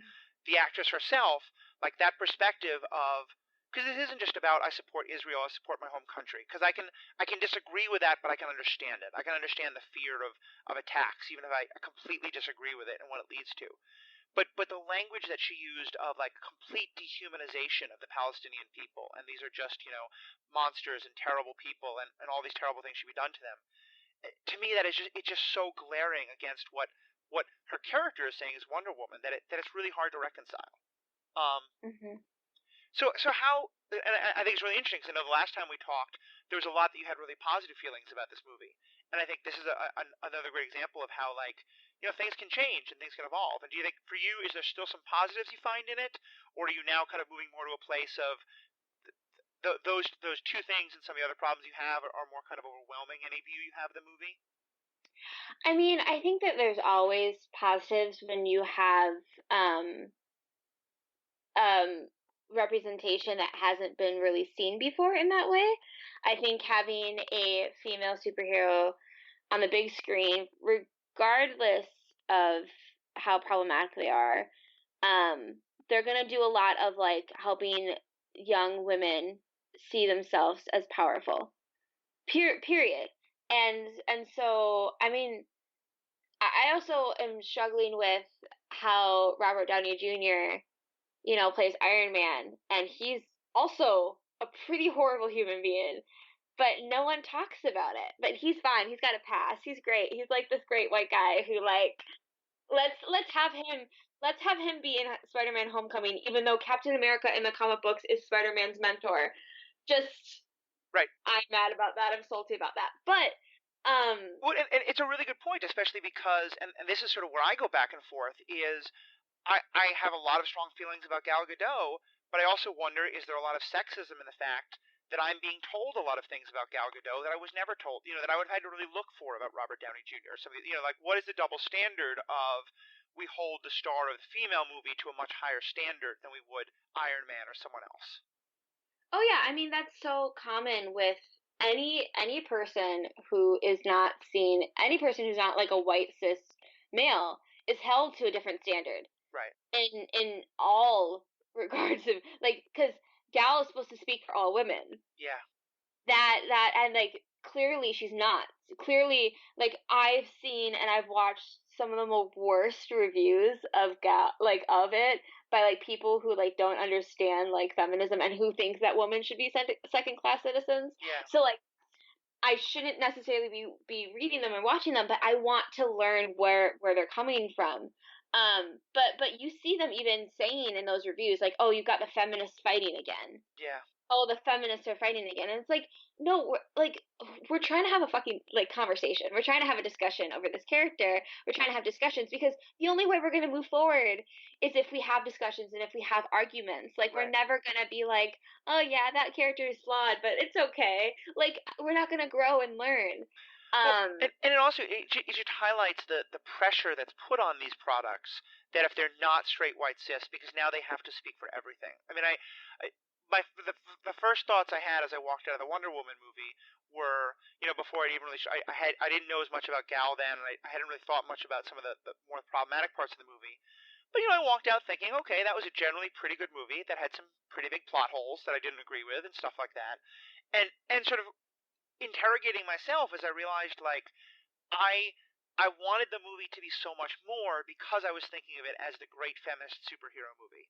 the actress herself, like that perspective of, because this isn't just about I support Israel, I support my home country, because I can disagree with that, but I can understand it. I can understand the fear of attacks, even if I completely disagree with it and what it leads to. But the language that she used of like complete dehumanization of the Palestinian people, and these are just monsters and terrible people, and all these terrible things should be done to them. To me, that is just it's just so glaring against what her character is saying is Wonder Woman that it's really hard to reconcile. Um,
Mm-hmm.
so how? And I think it's really interesting because I know the last time we talked, there was a lot that you had really positive feelings about this movie, and I think this is another great example of how like things can change and things can evolve. And do you think for you is there still some positives you find in it, or are you now kind of moving more to a place of those two things and some of the other problems you have are more kind of overwhelming any view you have of the movie?
I mean, I think that there's always positives when you have um um representation that hasn't been really seen before in that way. I think having a female superhero on the big screen, regardless of how problematic they are, um, they're gonna do a lot of like helping young women see themselves as powerful. Period. And so I mean, I also am struggling with how Robert Downey Jr. Plays Iron Man, and he's also a pretty horrible human being, but no one talks about it. But he's fine. He's got a pass. He's great. He's like this great white guy who like let's have him be in Spider-Man Homecoming, even though Captain America in the comic books is Spider-Man's mentor. Just
Right.
I'm mad about that. I'm salty about that. But
Well, and it's a really good point, especially because, and this is sort of where I go back and forth, is I have a lot of strong feelings about Gal Gadot, but I also wonder, is there a lot of sexism in the fact that I'm being told a lot of things about Gal Gadot that I was never told, that I would have had to really look for about Robert Downey Jr. or something, like what is the double standard of we hold the star of the female movie to a much higher standard than we would Iron Man or someone else.
oh yeah, I mean that's so common with any person who is not seen, any person who's not like a white cis male is held to a different standard
Right.
in all regards of like because Gal is supposed to speak for all women.
Yeah.
That and like clearly she's not. Clearly, like I've seen and I've watched some of the worst reviews of Gal like of it by like people who like don't understand like feminism and who think that women should be second class citizens.
Yeah.
So like I shouldn't necessarily be reading them and watching them, but I want to learn where they're coming from. But you see them even saying in those reviews like, "Oh, you've got the feminists fighting again."
Yeah.
Oh, the feminists are fighting again. And it's like, no, we're trying to have a fucking like conversation. We're trying to have a discussion over this character. We're trying to have discussions because the only way we're going to move forward is if we have discussions and if we have arguments. Like we're
Right.
never going to be like, "Oh yeah, that character is flawed, but it's okay." Like we're not going to grow and learn.
Well,
Um
and it also it just highlights the pressure that's put on these products that if they're not straight white cis, because now they have to speak for everything. I mean, I the first thoughts I had as I walked out of the Wonder Woman movie were, before I even really, I didn't know as much about Gal then, and I hadn't really thought much about some of the more problematic parts of the movie. But I walked out thinking, okay, that was a generally pretty good movie that had some pretty big plot holes that I didn't agree with and stuff like that. And sort of interrogating myself as I realized like I I wanted the movie to be so much more because I was thinking of it as the great feminist superhero movie.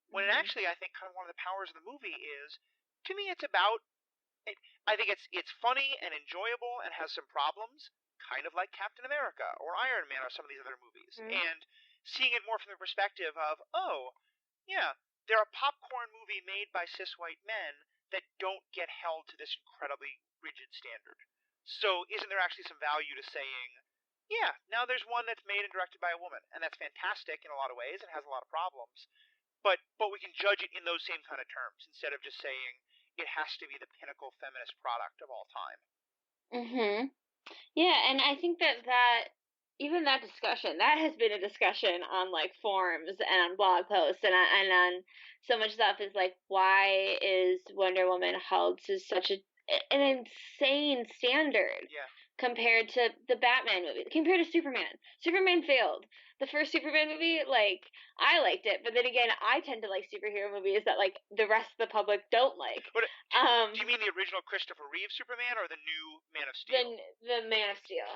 When it
Mm-hmm.
actually I think kind of one of the powers of the movie is to me it's about it, I think it's funny and enjoyable and has some problems, kind of like Captain America or Iron Man or some of these other movies.
Mm-hmm.
And seeing it more from the perspective of, oh, yeah, they're a popcorn movie made by cis white men that don't get held to this incredibly rigid standard. So isn't there actually some value to saying, yeah, now there's one that's made and directed by a woman, and that's fantastic in a lot of ways and has a lot of problems, but we can judge it in those same kind of terms instead of just saying it has to be the pinnacle feminist product of all time.
Mm-hmm. Yeah, and I think that even that discussion, that has been a discussion on like forums and on blog posts and on so much stuff is like, why is Wonder Woman held to such an insane standard
Yeah.
compared to the Batman movie, compared to Superman? Superman failed. The first Superman movie, like, I liked it, but then again, I tend to like superhero movies that like the rest of the public don't like.
But do you mean the original Christopher Reeve Superman or the new Man of Steel?
The Man of Steel.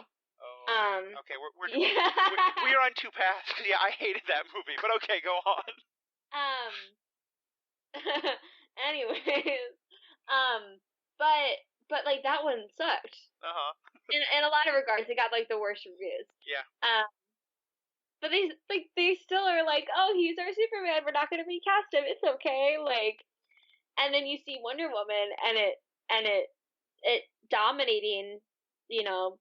Oh, okay.
Yeah.
We are on two paths. Yeah, I hated that movie, but okay, go on.
Anyways, um, but like that one sucked.
Uh huh.
In a lot of regards, it got like the worst reviews.
Yeah.
But they still are like, oh, he's our Superman. We're not gonna recast him. It's okay. Like, and then you see Wonder Woman, and it dominating, you know,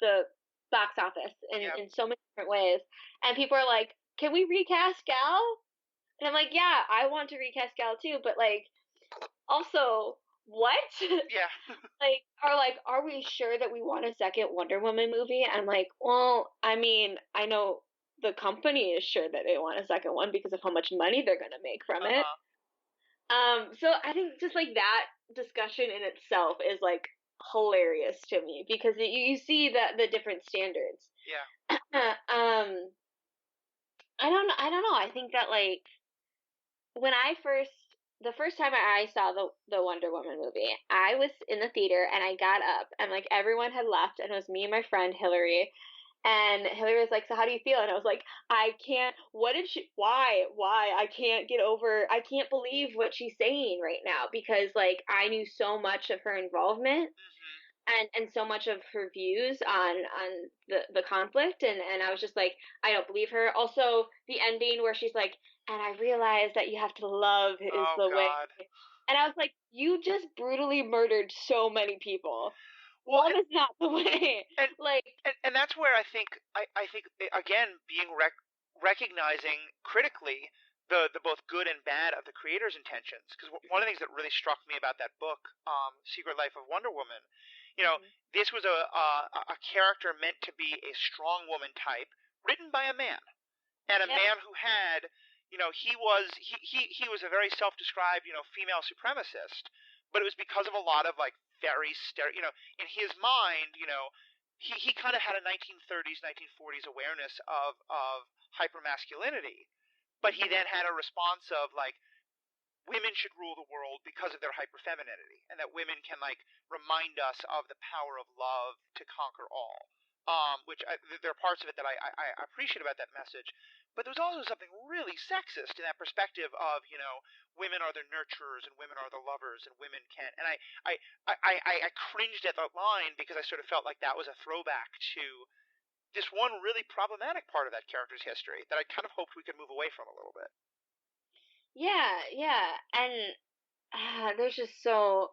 the box office
Yeah.
in so many different ways. And people are like, can we recast Gal? And I'm like, yeah, I want to recast Gal too, but like, also, what?
Yeah.
Are we sure that we want a second Wonder Woman movie? And I'm like, well, I mean, I know the company is sure that they want a second one because of how much money they're gonna make from
Uh
it.
huh.
So I think just like that discussion in itself is like hilarious to me because you see the different standards.
Yeah.
I don't know. I think that like when the first time I saw the Wonder Woman movie, I was in the theater and I got up and like everyone had left and it was me and my friend Hillary. And Hillary was like, "So how do you feel?" And I was like, "I can't. What did she? Why? I can't get over. I can't believe what she's saying right now because like I knew so much of her involvement
Mhm.
and so much of her views on the conflict and I was just like I don't believe her. Also the ending where she's like and I realized that you have to love is
Oh
the way.
God.
And I was like you just brutally murdered so many people.
Well,
Love is not the way.
and
Like
and that's where I think again being recognizing critically the both good and bad of the creator's intentions because one of the things that really struck me about that book Secret Life of Wonder Woman, you know,
mhm,
this was a character meant to be a strong woman type written by a man and a
yep.
man who had, he was a very self-described, female supremacist, but it was because of a lot of like very in his mind, he kind of had a 1930s 1940s awareness of hypermasculinity, but he
Mhm.
then had a response of like women should rule the world because of their hyperfemininity, and that women can like remind us of the power of love to conquer all. There are parts of it that I appreciate about that message, but there's also something really sexist in that perspective of women are the nurturers and women are the lovers and women can and I cringed at that line because I sort of felt like that was a throwback to this one really problematic part of that character's history that I kind of hoped we could move away from a little bit.
Yeah. And there's just so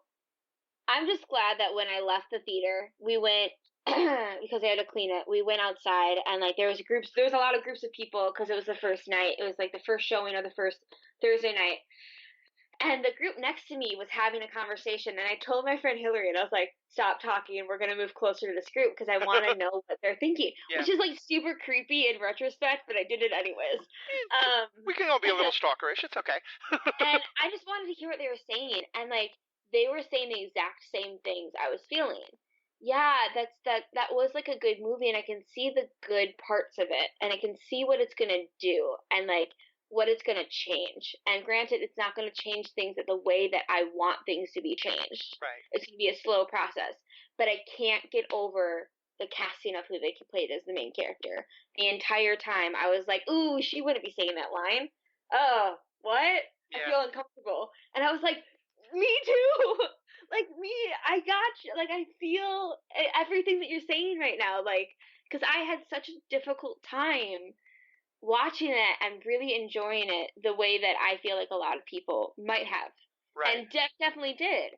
I'm just glad that when I left the theater, we went because I had to clean it. We went outside and like there was a lot of groups of people because it was the first night. It was like the first showing of the first Thursday night. And the group next to me was having a conversation, and I told my friend Hillary, and I was like, "Stop talking, and we're gonna move closer to this group because I want to know what they're thinking,"
Yeah.
which is like super creepy in retrospect, but I did it anyways.
We can all be a little stalkerish. It's okay.
And I just wanted to hear what they were saying, and like they were saying the exact same things I was feeling. Yeah, that was like a good movie, and I can see the good parts of it, and I can see what it's gonna do, and like what it's gonna change. And granted, it's not gonna change things the way that I want things to be changed.
Right.
It's gonna be a slow process, but I can't get over the casting of who they played as the main character. The entire time, I was like, "Ooh, she wouldn't be saying that line." Oh, what? I
Yeah.
feel uncomfortable. And I was like, me too. Like me, I got you. Like I feel everything that you're saying right now. Like, because I had such a difficult time watching it and really enjoying it the way that I feel like a lot of people might have,
Right.
and definitely did.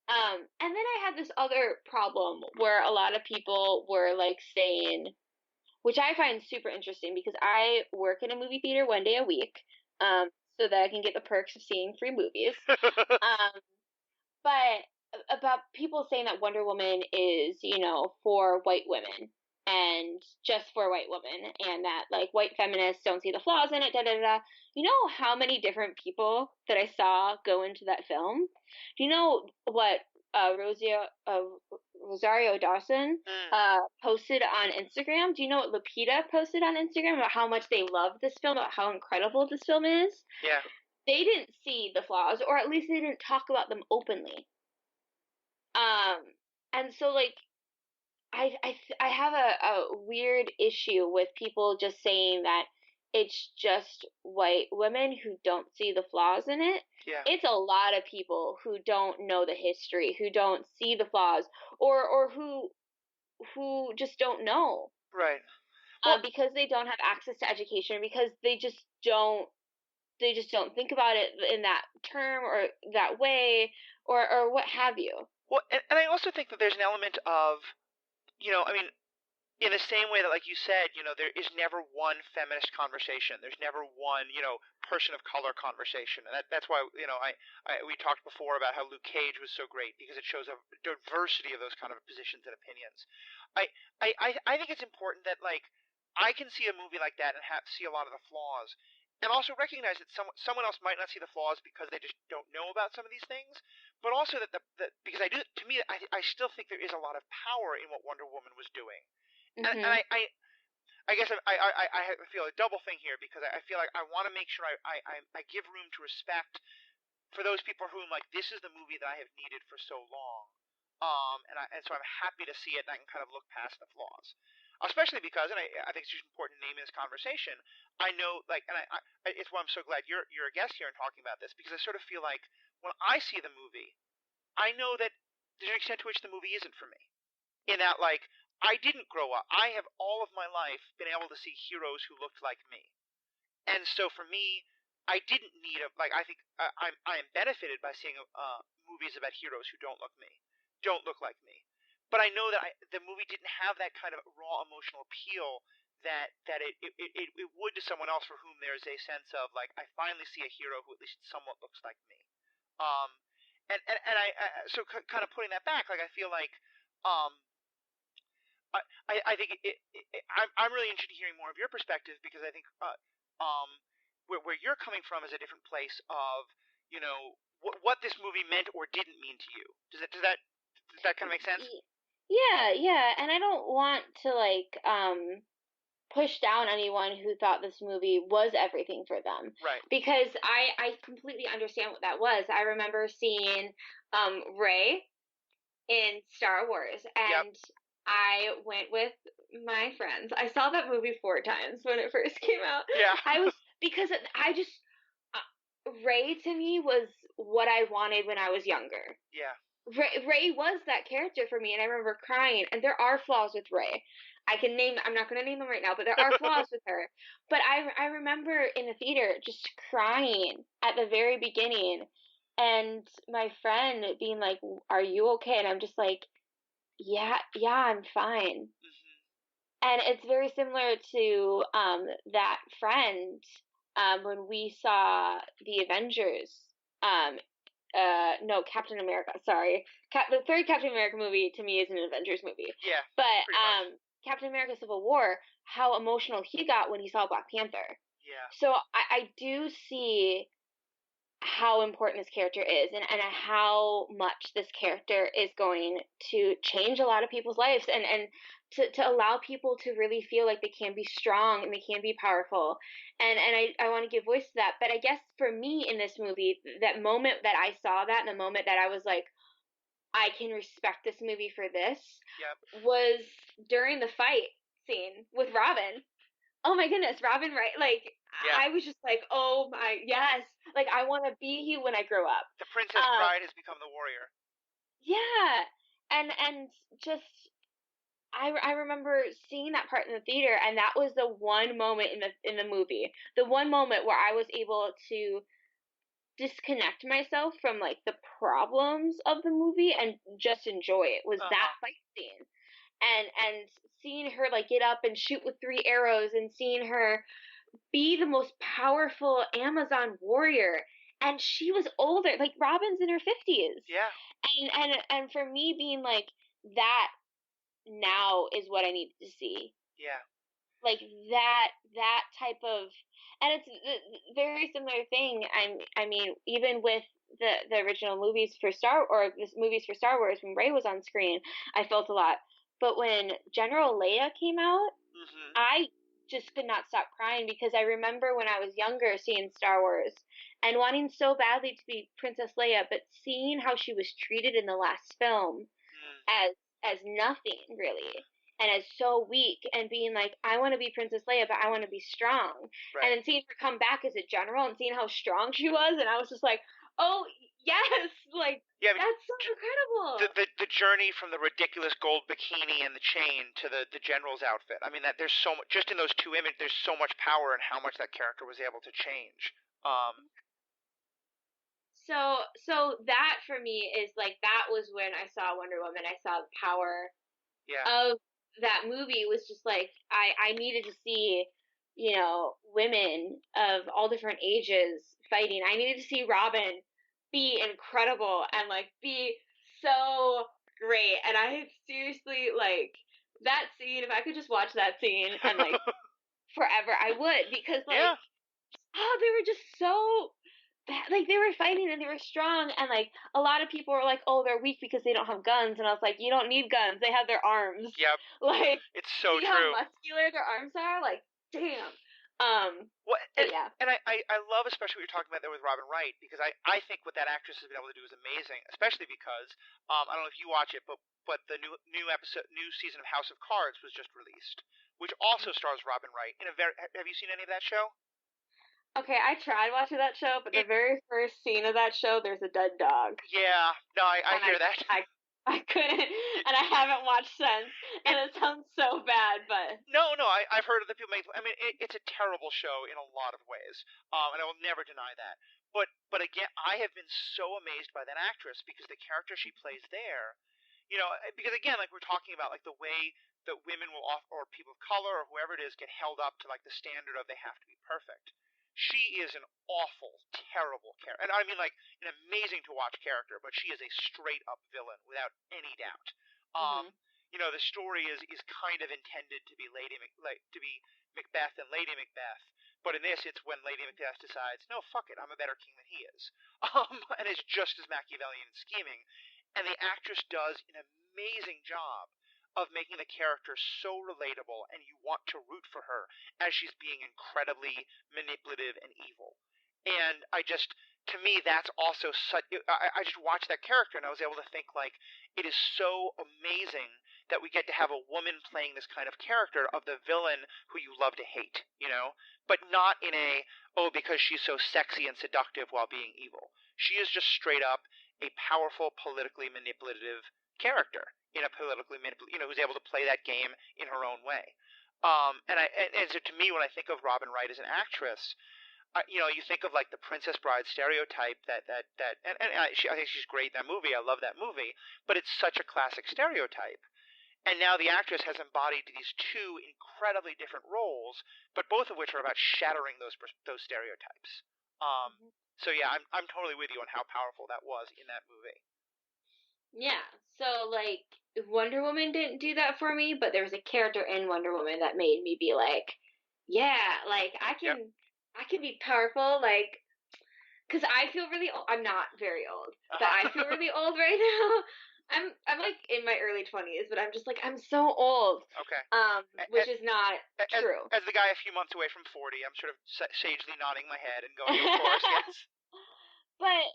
And then I had this other problem where a lot of people were like saying, which I find super interesting because I work in a movie theater one day a week, um, so that I can get the perks of seeing free movies. Um, but about people saying that Wonder Woman is, for white women and just for white women, and that like white feminists don't see the flaws in it, da da da. You know how many different people that I saw go into that film? Do you know what Rosario Dawson
Mm.
posted on Instagram? Do you know what Lupita posted on Instagram about how much they love this film, about how incredible this film is?
Yeah.
They didn't see the flaws, or at least they didn't talk about them openly. Um, and so like I have a weird issue with people just saying that it's just white women who don't see the flaws in it.
Yeah.
It's a lot of people who don't know the history, who don't see the flaws, or who just don't know,
Right. Well,
because they don't have access to education, because they just don't think about it in that term or that way, or what have you.
and I also think that there's an element of, I mean, in the same way that, like you said, there is never one feminist conversation. There's never one, person of color conversation, and that's why, we talked before about how Luke Cage was so great because it shows a diversity of those kind of positions and opinions. I, I think it's important that like I can see a movie like that and see a lot of the flaws, and also recognize that someone else might not see the flaws because they just don't know about some of these things, but also that because to me, I still think there is a lot of power in what Wonder Woman was doing. And
Mhm.
I guess I feel a double thing here because I feel like I want to make sure I give room to respect for those people whom like this is the movie that I have needed for so long. And so I'm happy to see it, and I can kind of look past the flaws, especially because, and I think it's just important to name in this conversation. I know, like, and it's why I'm so glad you're a guest here and talking about this, because I sort of feel like when I see the movie, I know that there's an extent to which the movie isn't for me. In that, like, I didn't grow up. I have all of my life been able to see heroes who looked like me, and so for me, I didn't need like. I think I am benefited by seeing movies about heroes who don't look like me. But I know that the movie didn't have that kind of raw emotional appeal that it would to someone else for whom there's a sense of like I finally see a hero who at least somewhat looks like me. Um, and so kind of putting that back, like I feel like um I think I'm really interested in hearing more of your perspective because I think um, where you're coming from is a different place of what this movie meant or didn't mean to you. Does that kind of make sense?
Yeah, yeah, and I don't want to like push down anyone who thought this movie was everything for them,
Right.
because I completely understand what that was. I remember seeing Rey in Star Wars,
Yep.
and I went with my friends. I saw that movie 4 times when it first came out.
Yeah.
I was because I just Rey to me was what I wanted when I was younger.
Yeah.
Rey was that character for me, and I remember crying. And there are flaws with Rey. I'm not going to name them right now, but there are flaws with her. But I remember in the theater just crying at the very beginning, and my friend being like, "Are you okay?" And I'm just like, "Yeah, yeah, I'm fine."
Hmm.
And it's very similar to that friend when we saw the Avengers. Um, no, Captain America. Sorry, the third Captain America movie to me is an Avengers movie,
Yeah,
but
pretty much.
Captain America: Civil War, how emotional he got when he saw Black Panther.
Yeah.
So I do see how important this character is, and how much this character is going to change a lot of people's lives, and to allow people to really feel like they can be strong and they can be powerful. And I want to give voice to that. But I guess for me in this movie, that moment that I saw that, and the moment that I was like, I can respect this movie for this,
Yep.
was during the fight scene with Robin. Oh my goodness, Robin Wright. Like,
Yeah.
I was just like, oh my, yes. Like, I want to be he when I grow up.
The Princess
Um,
Bride has become the warrior.
yeah. And just, I remember seeing that part in the theater, and that was the one moment in the movie, the one moment where I was able to disconnect myself from like the problems of the movie and just enjoy it, was
Uh
that
huh.
fight scene. And seeing her like get up and shoot with 3 arrows, and seeing her be the most powerful Amazon warrior. And she was older, like Robin's in her 50s.
Yeah.
And for me being like, that now is what I need to see.
Yeah.
Like that type of, and it's a very similar thing. I mean, even with the original movies for movies for Star Wars, when Rey was on screen, I felt a lot. But when General Leia came out,
Mhm.
I just could not stop crying, because I remember when I was younger seeing Star Wars and wanting so badly to be Princess Leia, but seeing how she was treated in the last film
Mm.
as nothing really, and as so weak, and being like, I want to be Princess Leia, but I want to be strong. And
Right.
then seeing her come back as a general and seeing how strong she was, and I was just like, oh yes, like
Yeah. I mean,
that's so incredible.
the journey from the ridiculous gold bikini and the chain to the general's outfit. I mean, that there's so much just in those two images. There's so much power in how much that character was able to change.
So that for me is like, that was when I saw Wonder Woman. I saw the power
Yeah.
of that movie. Was just like, I needed to see, women of all different ages fighting. I needed to see Robin be incredible and like be so great. And I seriously, like, that scene, if I could just watch that scene and like forever, I would, because like,
Yeah.
oh, they were just so bad. Like, they were fighting and they were strong, and like a lot of people were like, oh, they're weak because they don't have guns, and I was like, you don't need guns, they have their arms.
Yep.
Like,
It's so
see how
true.
muscular their arms are? Like, damn.
What
But yeah.
and I love especially what you're talking about there with Robin Wright, because I think what that actress has been able to do is amazing, especially because I don't know if you watch it, but the new season of House of Cards was just released, which also stars Robin Wright in a very. Have you seen any of that show?
Okay, I tried watching that show, but the
It
very first scene of that show, there's a dead dog,
Yeah, no, I
and
hear that.
I couldn't, and I haven't watched since,
It
and it sounds so bad, but.
No, I've heard other people make. I mean, it's a terrible show in a lot of ways, and I will never deny that. But again, I have been so amazed by that actress because the character she plays there, because again, like we're talking about, like the way that women will or people of color or whoever it is get held up to like the standard of they have to be perfect. She is an awful, terrible character, and I mean like an amazing to watch character, but she is a straight up villain without any doubt.
Mhm.
The story is kind of intended to be to be Macbeth and Lady Macbeth, but in this, it's when Lady Macbeth decides, no, fuck it, I'm a better king than he is, and is just as Machiavellian and scheming, and the actress does an amazing job of making the character so relatable, and you want to root for her as she's being incredibly manipulative and evil. And to me, that's also such. I just watched that character, and I was able to think like, it is so amazing that we get to have a woman playing this kind of character of the villain who you love to hate, but not in a, oh, because she's so sexy and seductive while being evil. She is just straight up a powerful, politically manipulative character in a who's able to play that game in her own way. And so to me, when I think of Robin Wright as an actress, you think of like the Princess Bride stereotype I think she's great in that movie. I love that movie, but it's such a classic stereotype. And now the actress has embodied these two incredibly different roles, but both of which are about shattering those stereotypes. Um, So yeah, I'm totally with you on how powerful that was in that movie.
Yeah. So like Wonder Woman didn't do that for me, but there was a character in Wonder Woman that made me be like, yeah, like
Yep.
I can be powerful, like, because I feel really old. I'm not very old, but I feel
Uh-huh.
really old right now. I'm like in my early 20s, but I'm just like I'm so old.
Okay.
Which is not
As,
true.
as the guy a few months away from 40, I'm sort of sagely nodding my head and going, of course, yes.
But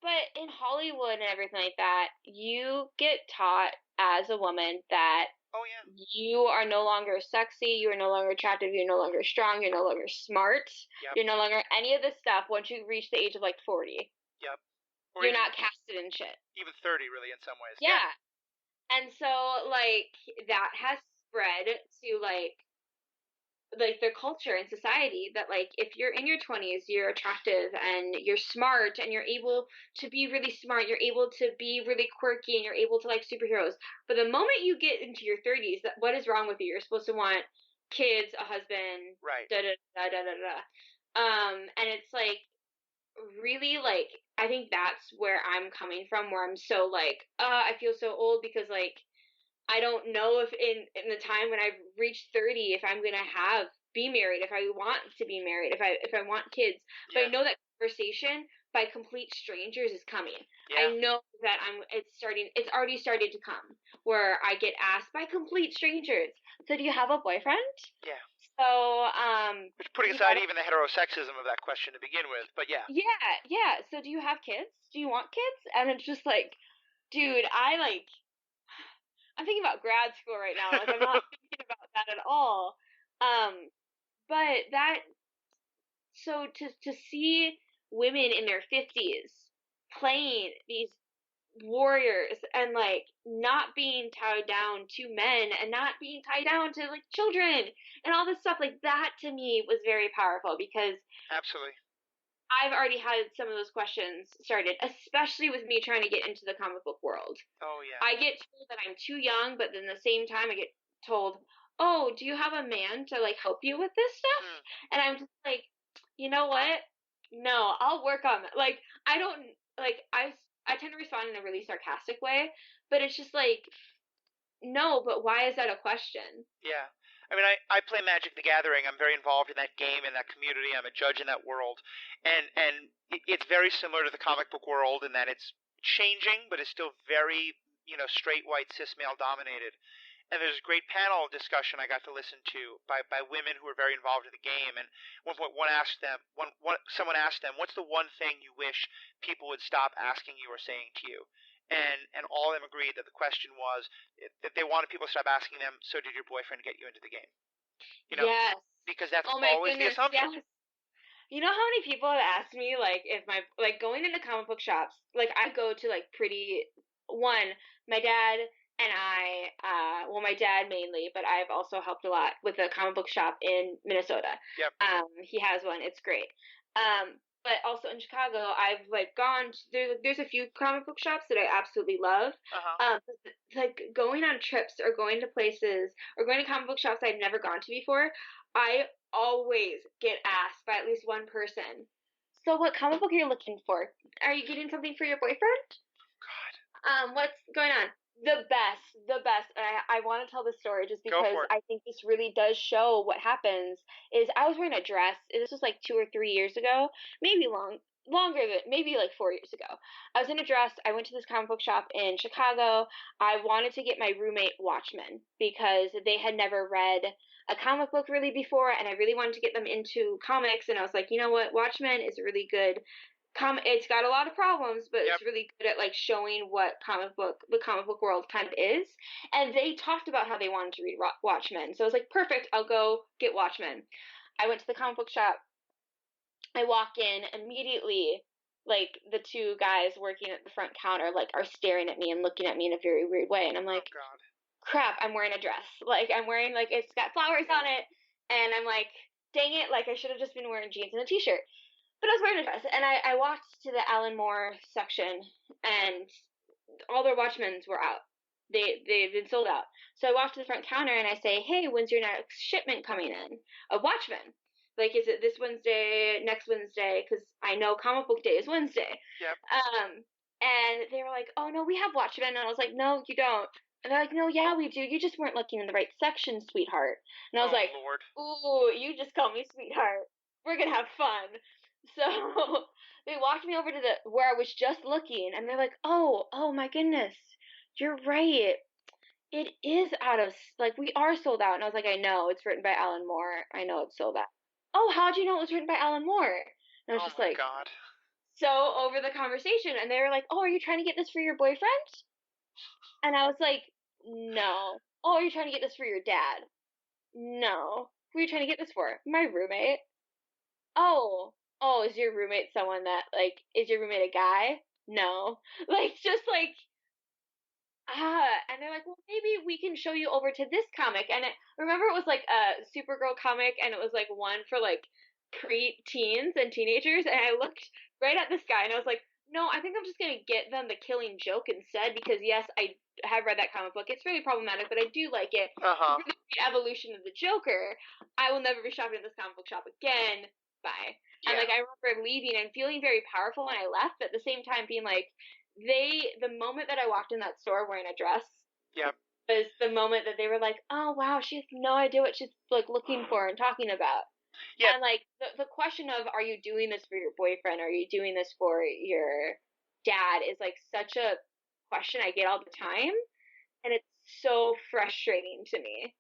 but in Hollywood and everything like that, you get taught as a woman that
Oh yeah.
you are no longer sexy, you are no longer attractive, you're no longer strong, you're no longer smart,
Yep.
you're no longer any of this stuff once you reach the age of like 40.
Yep. Or
You're not casted in shit.
even 30, really, in some ways. Yeah.
Yeah. And so like that has spread to like their culture and society that like if you're in your 20s you're attractive and you're smart and you're able to be really smart, you're able to be really quirky and you're able to like superheroes, but the moment you get into your 30s, that what is wrong with you? You're supposed to want kids, a husband,
Right.
da da da da da da. And it's like really like I think that's where I'm coming from, where I'm so like I feel so old because like I don't know if in the time when I've reached 30 if I'm gonna have be married, if I want to be married, if I want kids. But I
Yeah.
know that conversation by complete strangers is coming.
Yeah.
I know that it's already started to come where I get asked by complete strangers, so do you have a boyfriend?
Yeah.
So
Which, putting
you
aside
know,
even the heterosexism of that question to begin with, but yeah.
yeah. So do you have kids? Do you want kids? And it's just like, dude, I'm thinking about grad school right now. Like I'm not thinking about that at all. But that so to see women in their 50s playing these warriors and like not being tied down to men and not being tied down to like children and all this stuff, like that to me was very powerful because
Absolutely.
I've already had some of those questions started, especially with me trying to get into the comic book world.
Oh yeah.
I get told that I'm too young, but then at the same time I get told, "Oh, do you have a man to like help you with this stuff?"
Hmm.
And I'm just like, "You know what? No, I'll work on it." Like I don't like I tend to respond in a really sarcastic way, but it's just like, "No, but why is that a question?"
Yeah. I mean, I play Magic the Gathering. I'm very involved in that game, in that community. I'm a judge in that world. And it's very similar to the comic book world in that it's changing, but it's still very, straight white cis male dominated. And there's a great panel discussion I got to listen to by women who are very involved in the game. And at one point, someone asked them, "What's the one thing you wish people would stop asking you or saying to you?" And all of them agreed that the question was that they wanted people to stop asking them, "So did your boyfriend get you into the game?" You know,
Yes.
because that's
Oh my
always the
goodness,
assumption.
yes. You know how many people have asked me like if my like going into comic book shops, like I go to like pretty one, my dad and I well my dad mainly, but I've also helped a lot with a comic book shop in Minnesota.
Yep.
He has one. It's great. But also in Chicago, I've like gone to, there's a few comic book shops that I absolutely love.
Uh huh.
Like going on trips or going to places or going to comic book shops I've never gone to before, I always get asked by at least one person, "So what comic book are you looking for? Are you getting something for your boyfriend?
God,
What's going on?" The best. And I want to tell this story just
go
because
for it.
I think this really does show what happens. Is I was wearing a dress. This was like 2 or 3 years ago, maybe longer than maybe like 4 years ago. I was in a dress. I went to this comic book shop in Chicago. I wanted to get my roommate Watchmen because they had never read a comic book really before, and I really wanted to get them into comics. And I was like, you know what, Watchmen is a really good it's got a lot of problems, but
Yep.
it's really good at like showing what the comic book world kind of is. And they talked about how they wanted to read Watchmen, so I was like, perfect, I'll go get Watchmen. I went to the comic book shop. I walk in immediately. Like the two guys working at the front counter like are staring at me and looking at me in a very weird way, and I'm
Oh
like,
God.
crap, I'm wearing a dress. Like I'm wearing like it's got flowers on it, and I'm like, dang it, like I should have just been wearing jeans and a t-shirt. But I was wearing a dress, and I walked to the Alan Moore section, and all their Watchmen's were out. They've been sold out. So I walked to the front counter and I say, "Hey, when's your next shipment coming in of Watchmen?" Like, is it this Wednesday, next Wednesday? Because I know comic book day is Wednesday.
Yep.
And they were like, oh no, we have Watchmen. And I was like, no, you don't. And they're like, no, yeah, we do. You just weren't looking in the right section, sweetheart. And I was
Oh
like,
Lord.
ooh, you just call me sweetheart. We're gonna have fun. So they walked me over to the where I was just looking, and they're like, oh my goodness, you're right. It is out of like we are sold out. And I was like, I know it's written by Alan Moore. I know it's sold out. Oh, how'd you know it was written by Alan Moore? And I was
Oh
just
my
like,
God.
so over the conversation, and they were like, "Oh, are you trying to get this for your boyfriend?" And I was like, "No." "Oh, are you trying to get this for your dad?" "No." "Who are you trying to get this for?" "My roommate." "Oh, oh, is your roommate someone that like is your roommate a guy?" "No." Like just like and they're like, well, maybe we can show you over to this comic. And remember, it was like a Supergirl comic, and it was like one for like pre-teens and teenagers. And I looked right at this guy, and I was like, no, I think I'm just gonna get them the Killing Joke instead, because yes, I have read that comic book. It's really problematic, but I do like it. It's a
Uh-huh.
really great evolution of the Joker. I will never be shopping at this comic book shop again. Bye. And
Yeah.
like I remember leaving and feeling very powerful when I left, but at the same time being like, the moment that I walked in that store wearing a dress
Yep.
was the moment that they were like, oh wow, she has no idea what she's like looking for and talking about.
Yep.
And like the question of, are you doing this for your boyfriend? Are you doing this for your dad is like such a question I get all the time, and it's so frustrating to me.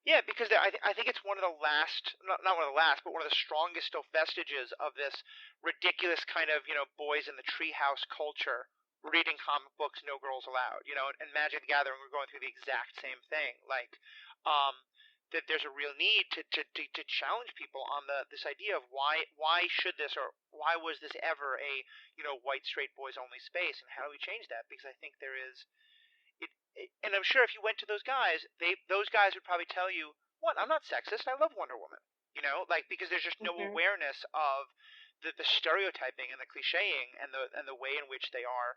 Yeah, because I think it's one of the last, not one of the last, but one of the strongest still vestiges of this ridiculous kind of, boys in the treehouse culture reading comic books, no girls allowed. And Magic the Gathering, we're going through the exact same thing. Like, um, that there's a real need to challenge people on this idea of why should this, or why was this ever a, white straight boys only space, and how do we change that? Because I think there is and I'm sure if you went to those guys would probably tell you, "What? I'm not sexist. I love Wonder Woman." Like because there's just no
Hmm.
awareness of the stereotyping and the clichéing and the way in which they are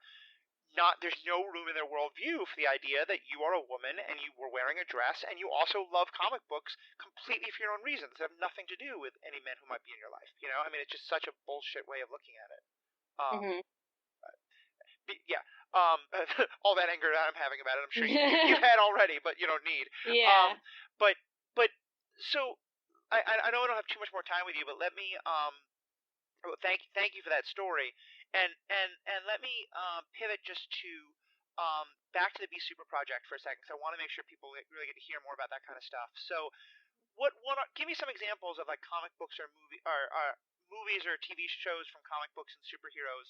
not. There's no room in their worldview for the idea that you are a woman and you were wearing a dress and you also love comic books completely for your own reasons that have nothing to do with any men who might be in your life. I mean, it's just such a bullshit way of looking at it. Um,
Hmm.
yeah, um, all that anger that I'm having about it, I'm sure you've had already, but you don't need.
Yeah.
Um, but but so I know I don't have too much more time with you, but let me well, thank you for that story, and let me pivot just to back to the Be Super project for a second, because I want to make sure people really get to hear more about that kind of stuff. So give me some examples of like comic books or movies or TV shows from comic books and superheroes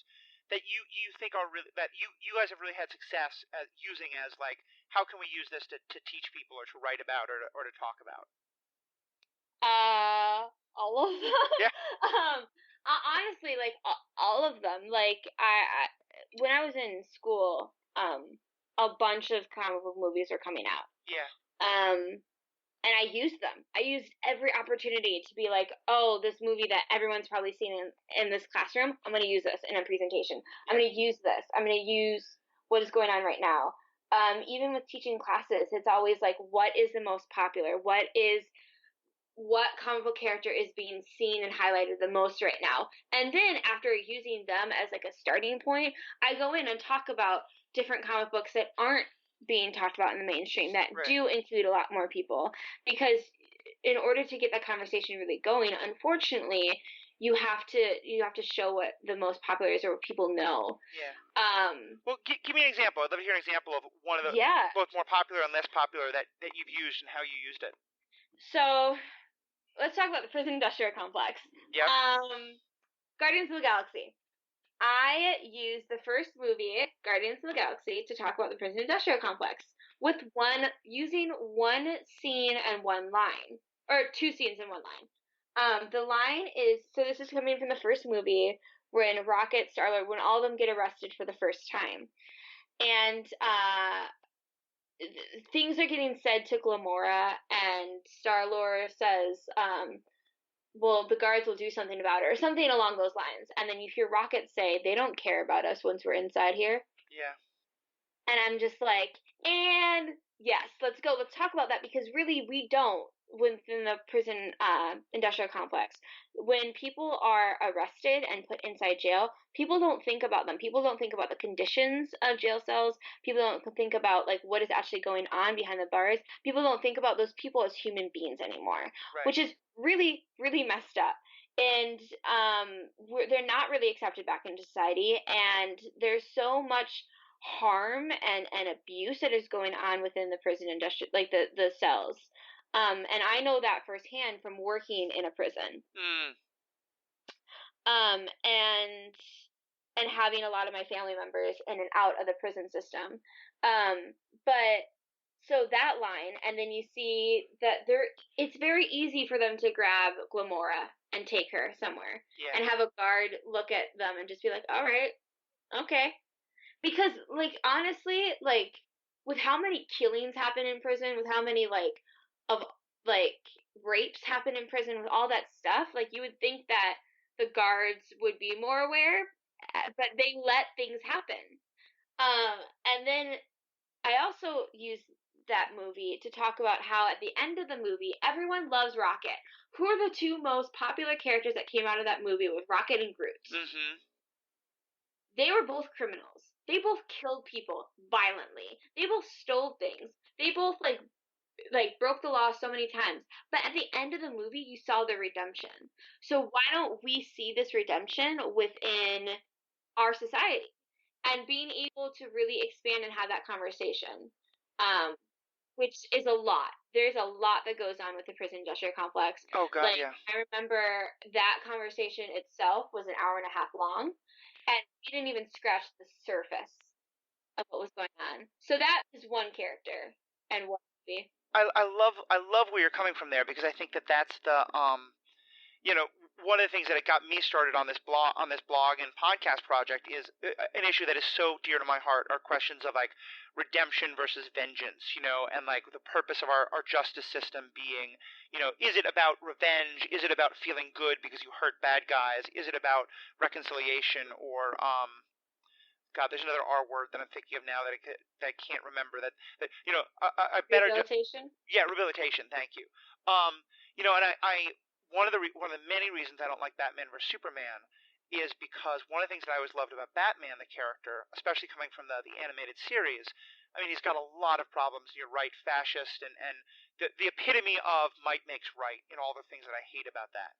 that you think are really that you guys have really had success at using as like, how can we use this to teach people or to write about or to talk about?
All of them.
Yeah.
Honestly, like all of them. Like I when I was in school, a bunch of comic book movies were coming out.
Yeah.
And I used them. I used every opportunity to be like, oh, this movie that everyone's probably seen in this classroom, I'm going to use this in a presentation. I'm
Yeah.
going to use this. I'm going to use what is going on right now. Even with teaching classes, it's always like, what is the most popular? What comic book character is being seen and highlighted the most right now? And then after using them as like a starting point, I go in and talk about different comic books that aren't being talked about in the mainstream that
Right.
do include a lot more people, because in order to get that conversation really going, unfortunately, you have to show what the most popular is or what people know.
Yeah.
Um,
Well, give me an example. I'd love to hear an example of one of the
yeah.
both more popular and less popular that you've used and how you used it.
So let's talk about the prison industrial complex.
Yep.
Um, Guardians of the Galaxy. I used the first movie, Guardians of the Galaxy, to talk about the prison industrial complex with using one scene and one line, or two scenes and one line. The line is, so this is coming from the first movie when Rocket, Star-Lord, when all of them get arrested for the first time. And things are getting said to Gamora, and Star-Lord says, well, the guards will do something about it, or something along those lines. And then you hear Rocket say, they don't care about us once we're inside here.
Yeah.
And I'm just like, and yes, let's go. Let's talk about that, because really we don't. within the prison industrial complex, when people are arrested and put inside jail, people don't think about them. People don't think about the conditions of jail cells. People don't think about like what is actually going on behind the bars. People don't think about those people as human beings anymore,
Right.
which is really, really messed up. And they're not really accepted back into society, and there's so much harm and abuse that is going on within the prison industry, like the cells. And I know that firsthand from working in a prison.
Mm.
Um, and and having a lot of my family members in and out of the prison system. But so that line, and then you see that it's very easy for them to grab Glamora and take her somewhere
Yeah.
and have a guard look at them and just be like, all right, okay. Because, like, honestly, like, with how many killings happen in prison, with how many, like, of, like, rapes happen in prison, with all that stuff, like, you would think that the guards would be more aware, but they let things happen. And then I also use that movie to talk about how at the end of the movie, everyone loves Rocket. Who are the two most popular characters that came out of that movie with Rocket and Groot?
Mm-hmm.
They were both criminals. They both killed people violently. They both stole things. They both like broke the law so many times. But at the end of the movie, you saw the redemption. So why don't we see this redemption within our society and being able to really expand and have that conversation? Um, which is a lot. There's a lot that goes on with the prison industrial complex.
Oh God,
Like
yeah.
I remember that conversation itself was an hour and a half long, and we didn't even scratch the surface of what was going on. So that is one character and one movie.
I love where you're coming from there, because I think that that's the you know, one of the things that it got me started on this blog and podcast project is an issue that is so dear to my heart are questions of like redemption versus vengeance, and like the purpose of our justice system being, is it about revenge? Is it about feeling good because you hurt bad guys? Is it about reconciliation or God, there's another R word that I'm thinking of now that I can't remember. I better just,
Rehabilitation.
yeah, rehabilitation. Thank you. Um, and I one of the many reasons I don't like Batman vs Superman is because one of the things that I always loved about Batman, the character, especially coming from the animated series, I mean, he's got a lot of problems. You're right, fascist, and the epitome of might makes right in all the things that I hate about that.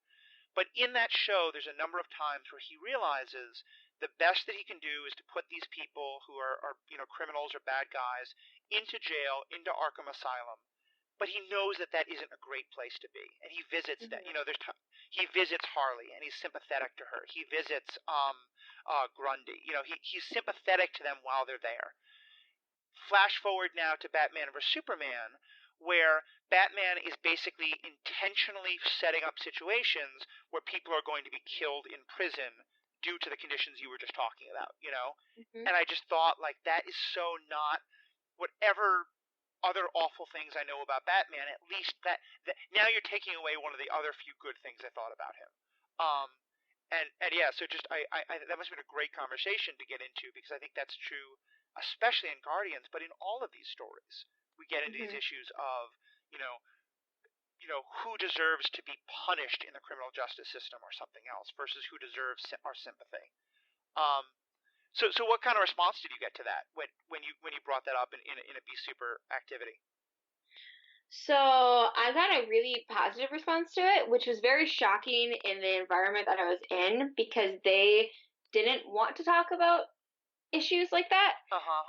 But in that show, there's a number of times where he realizes the best that he can do is to put these people who are criminals or bad guys into jail, into Arkham Asylum. But he knows that that isn't a great place to be, and he visits that.
Mm-hmm.
He visits Harley, and he's sympathetic to her. He visits Grundy. He's sympathetic to them while they're there. Flash forward now to Batman vs Superman, where Batman is basically intentionally setting up situations where people are going to be killed in prison due to the conditions you were just talking about.
Mm-hmm.
And I just thought, like, that is so not whatever other awful things I know about Batman. At least that now you're taking away one of the other few good things I thought about him. Um, and yeah, so just I that must have been a great conversation to get into, because I think that's true, especially in Guardians, but in all of these stories, we get into these
Mm-hmm.
issues of you know who deserves to be punished in the criminal justice system or something else versus who deserves our sympathy. Um, so what kind of response did you get to that when you brought that up in a Be Super activity?
So I got a really positive response to it, which was very shocking in the environment that I was in because they didn't want to talk about issues like that.
Uh huh.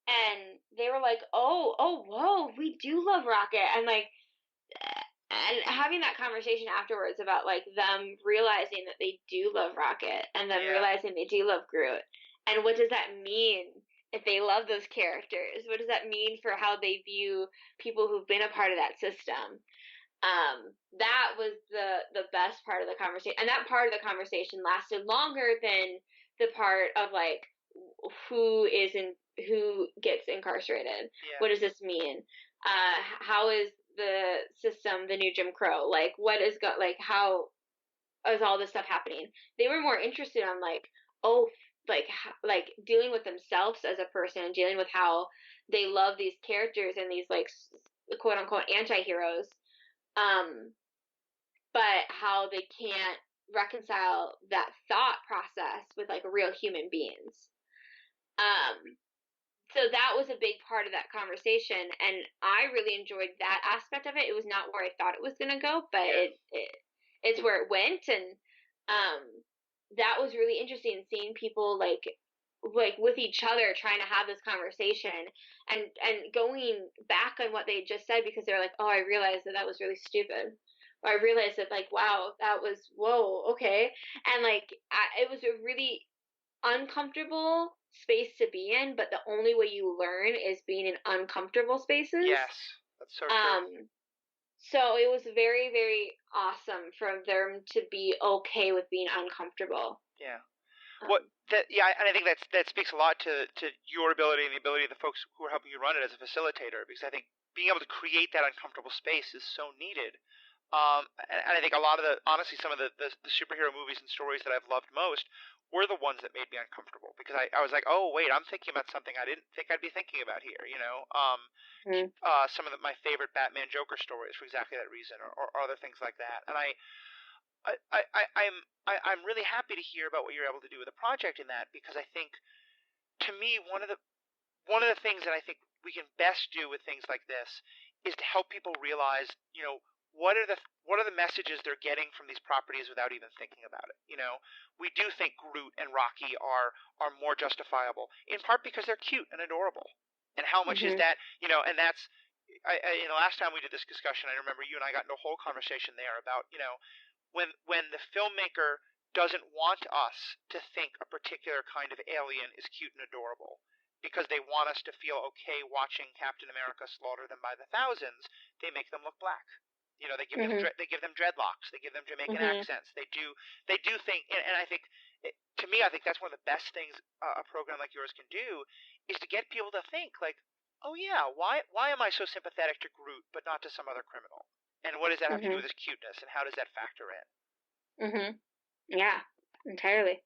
And they were like, "Oh, whoa, we do love Rocket," and like, and having that conversation afterwards about like them realizing that they do love Rocket and them
Yeah.
realizing they do love Groot, and what does that mean if they love those characters? What does that mean for how they view people who've been a part of that system? That was the best part of the conversation, and that part of the conversation lasted longer than the part of like who gets incarcerated.
Yeah.
What does this mean? How is the system the new Jim Crow? Like, what is like how is all this stuff happening? They were more interested on like, oh, like dealing with themselves as a person, dealing with how they love these characters and these like quote unquote anti-heroes, Um, but how they can't reconcile that thought process with like real human beings. Um, so that was a big part of that conversation, and I really enjoyed that aspect of it. It was not where I thought it was going to go, but
Yeah.
it's where it went, and that was really interesting seeing people like with each other trying to have this conversation and going back on what they had just said because they're like, oh, I realized that was really stupid. Or I realized that like, wow, that was whoa, okay, and like it was a really uncomfortable space to be in, but the only way you learn is being in uncomfortable spaces.
Yes, that's so true.
Um, so it was very, very awesome for them to be okay with being uncomfortable.
Yeah. What
Um,
that yeah, and I think that speaks a lot to your ability and the ability of the folks who are helping you run it as a facilitator, because I think being able to create that uncomfortable space is so needed. And I think a lot of the honestly some of the superhero movies and stories that I've loved most were the ones that made me uncomfortable because I was like, oh wait, I'm thinking about something I didn't think I'd be thinking about here, you know.
mhm,
Some of my favorite Batman Joker stories for exactly that reason, or other things like that. And I'm really happy to hear about what you're able to do with the project in that, because I think to me one of the things that I think we can best do with things like this is to help people realize, what are the messages they're getting from these properties without even thinking about it. We do think Groot and Rocky are more justifiable, in part because they're cute and adorable. And how much is
mhm,
that, and that's last time we did this discussion, I remember you and I got into a whole conversation there about, when the filmmaker doesn't want us to think a particular kind of alien is cute and adorable because they want us to feel okay watching Captain America slaughter them by the thousands, they make them look black.
mhm,
They give them dreadlocks, they give them Jamaican
mhm,
accents. They do think, and I think to me, I think that's one of the best things a program like yours can do is to get people to think like, oh yeah, why am I so sympathetic to Groot but not to some other criminal? And what does that have to do with
mhm,
his cuteness? And how does that factor in?
mhm. Yeah, entirely.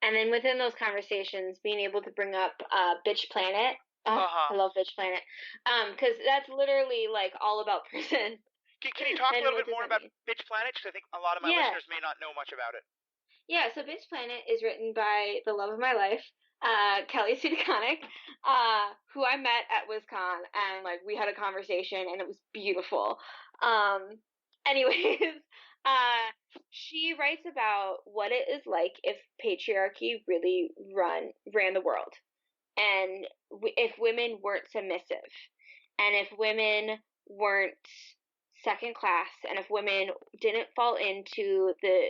And then within those conversations, being able to bring up Bitch Planet. Oh,
Uh
I
huh.
love Bitch Planet. Because that's literally like all about prison.
Can you talk a
And
little
what
bit
does
more
that
about
mean?
Bitch Planet? Because I think a lot of my
Yeah,
listeners may not know much about it.
yeah. So Bitch Planet is written by the love of my life, Kelly Sue DeConnick, who I met at WisCon, and like we had a conversation, and it was beautiful. Um, anyways, uh, she writes about what it is like if patriarchy really ran the world, and if women weren't submissive, and if women weren't second class, and if women didn't fall into the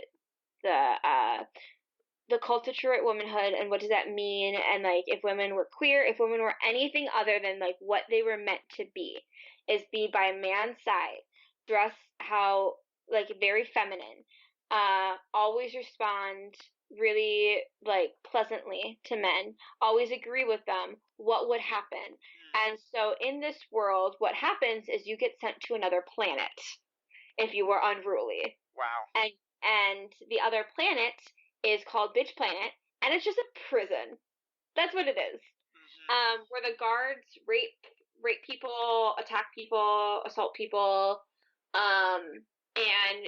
the culture at womanhood and what does that mean, and like if women were queer, if women were anything other than like what they were meant to is be by a man's side, dress how like very feminine, always respond really like pleasantly to men, always agree with them, what would happen?
Hmm.
And so in this world what happens is you get sent to another planet if you were unruly,
Wow.
and the other planet is called Bitch Planet, and it's just a prison. That's what it is.
Hmm.
Where the guards rape people, attack people, assault people, and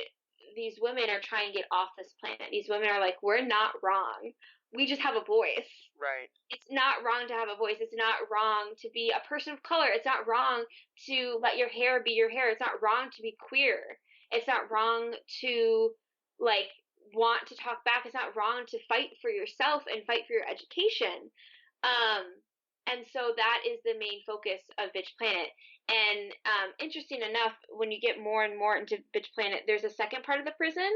these women are trying to get off this planet. These women are like, we're not wrong. We just have a voice.
Right.
It's not wrong to have a voice. It's not wrong to be a person of color. It's not wrong to let your hair be your hair. It's not wrong to be queer. It's not wrong to like want to talk back. It's not wrong to fight for yourself and fight for your education. Um, and so that is the main focus of Bitch Planet. And interesting enough, when you get more and more into Bitch Planet, there's a second part of the prison,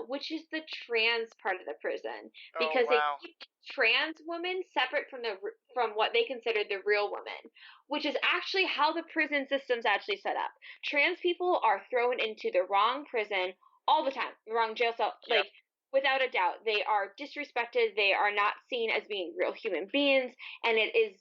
which is the trans part of the prison,
Oh
because they
wow.
keep trans women separate from what they consider the real woman, which is actually how the prison system's actually set up. Trans people are thrown into the wrong prison all the time, the wrong jail cell,
Yep.
like without a doubt. They are disrespected. They are not seen as being real human beings, and it is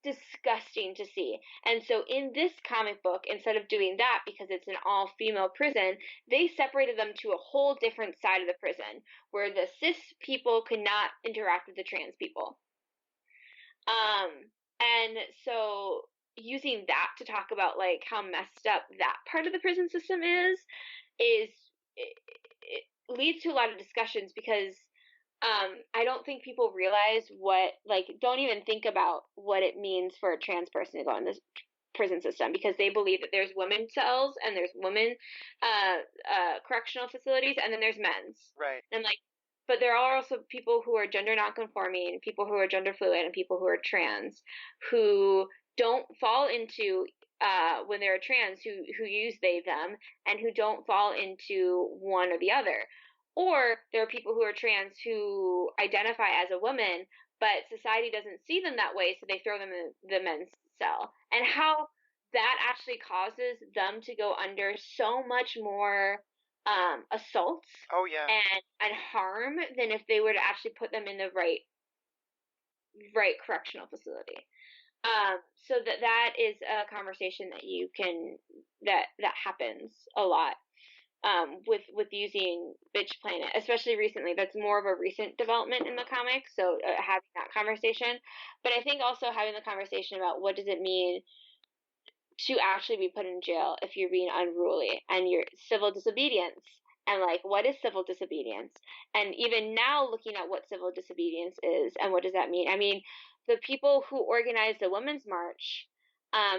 disgusting to see. And so in this comic book, instead of doing that because it's an all female prison, they separated them to a whole different side of the prison where the cis people could not interact with the trans people. Um and so using that to talk about like how messed up that part of the prison system is it leads to a lot of discussions because I don't think people realize what, like, don't even think about what it means for a trans person to go in this prison system because they believe that there's women cells and there's women correctional facilities and then there's men's.
Right.
And like, but there are also people who are gender nonconforming, people who are gender fluid, and people who are trans who don't fall into when they're trans who use they them and who don't fall into one or the other. Or there are people who are trans who identify as a woman, but society doesn't see them that way, so they throw them in the men's cell. And how that actually causes them to go under so much more assaults
Oh yeah.
and harm than if they were to actually put them in the right correctional facility. So that is a conversation that you can that happens a lot with using Bitch Planet, especially recently. That's more of a recent development in the comics. So having that conversation, but I think also having the conversation about what does it mean to actually be put in jail if you're being unruly and you're civil disobedience. And like, what is civil disobedience? And even now, looking at what civil disobedience is and what does that mean? I mean, the people who organized the Women's March,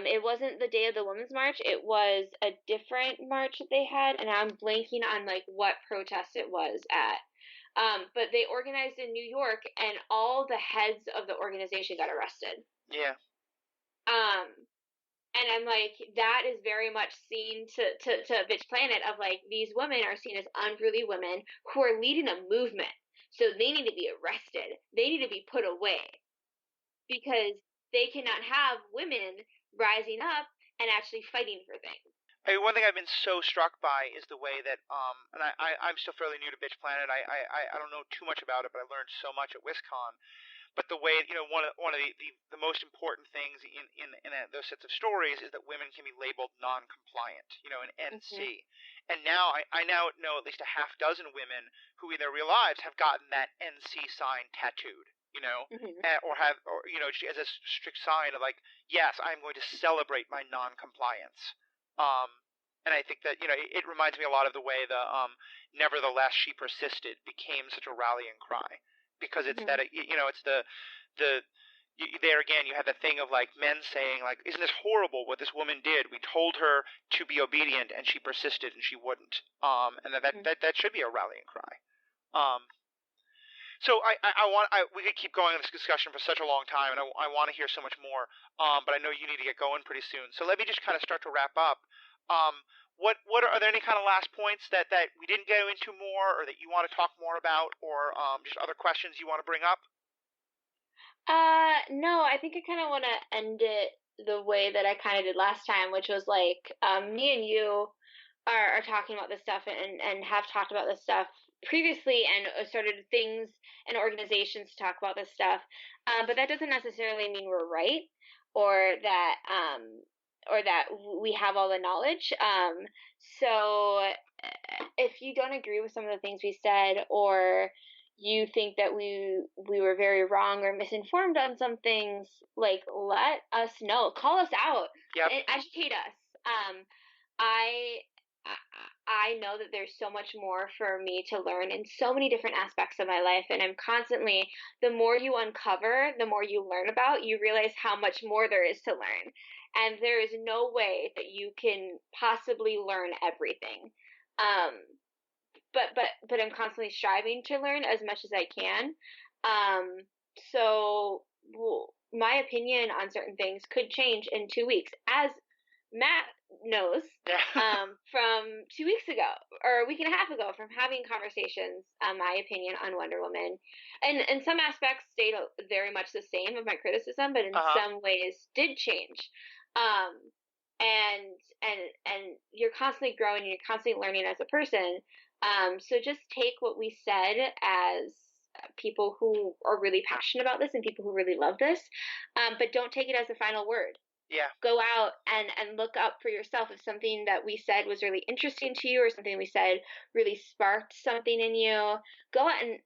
it wasn't the day of the Women's March. It was a different march that they had, and I'm blanking on like what protest it was at. But they organized in New York, and all the heads of the organization got arrested.
Yeah.
Um, and I'm like, that is very much seen to Bitch Planet of like, these women are seen as unruly women who are leading a movement. So they need to be arrested. They need to be put away because they cannot have women rising up and actually fighting for things.
I mean, one thing I've been so struck by is the way that, and I'm still fairly new to Bitch Planet. I don't know too much about it, but I learned so much at WisCon. But the way, one of the most important things in those sets of stories is that women can be labeled non-compliant, an
Mm-hmm.
NC. And now I now know at least a half dozen women who in their real lives have gotten that NC sign tattooed,
Mm-hmm.
or as a strict sign of like, yes, I'm going to celebrate my non-compliance. Um, and I think that it reminds me a lot of the way the nevertheless she persisted became such a rallying cry because it's
Mm-hmm.
that it's the there again you have the thing of like men saying like, isn't this horrible what this woman did? We told her to be obedient and she persisted and she wouldn't. And that should be a rallying cry. um so we could keep going on this discussion for such a long time, and I want to hear so much more. But I know you need to get going pretty soon. So let me just kind of start to wrap up. Are there any kind of last points that we didn't go into more, or that you want to talk more about, or just other questions you want to bring up?
No, I think I kind of want to end it the way that I kind of did last time, which was like, me and you are talking about this stuff and have talked about this stuff previously and started things and organizations to talk about this stuff. But that doesn't necessarily mean we're right or that we have all the knowledge. So if you don't agree with some of the things we said or you think that we were very wrong or misinformed on some things, like let us know. Call us out
Yep.
and educate us. I I know that there's so much more for me to learn in so many different aspects of my life, and I'm constantly, the more you uncover, the more you learn about, you realize how much more there is to learn. And there is no way that you can possibly learn everything. Um, but I'm constantly striving to learn as much as I can. Um, so my opinion on certain things could change in 2 weeks, as Matt knows,
Yeah.
from 2 weeks ago or a week and a half ago from having conversations. My opinion on Wonder Woman, and in some aspects, stayed very much the same of my criticism, but in
Uh-huh.
some ways did change. Um, and you're constantly growing and you're constantly learning as a person. So just take what we said as people who are really passionate about this and people who really love this, but don't take it as the final word.
Yeah.
Go out and look up for yourself if something that we said was really interesting to you or something we said really sparked something in you. Go out and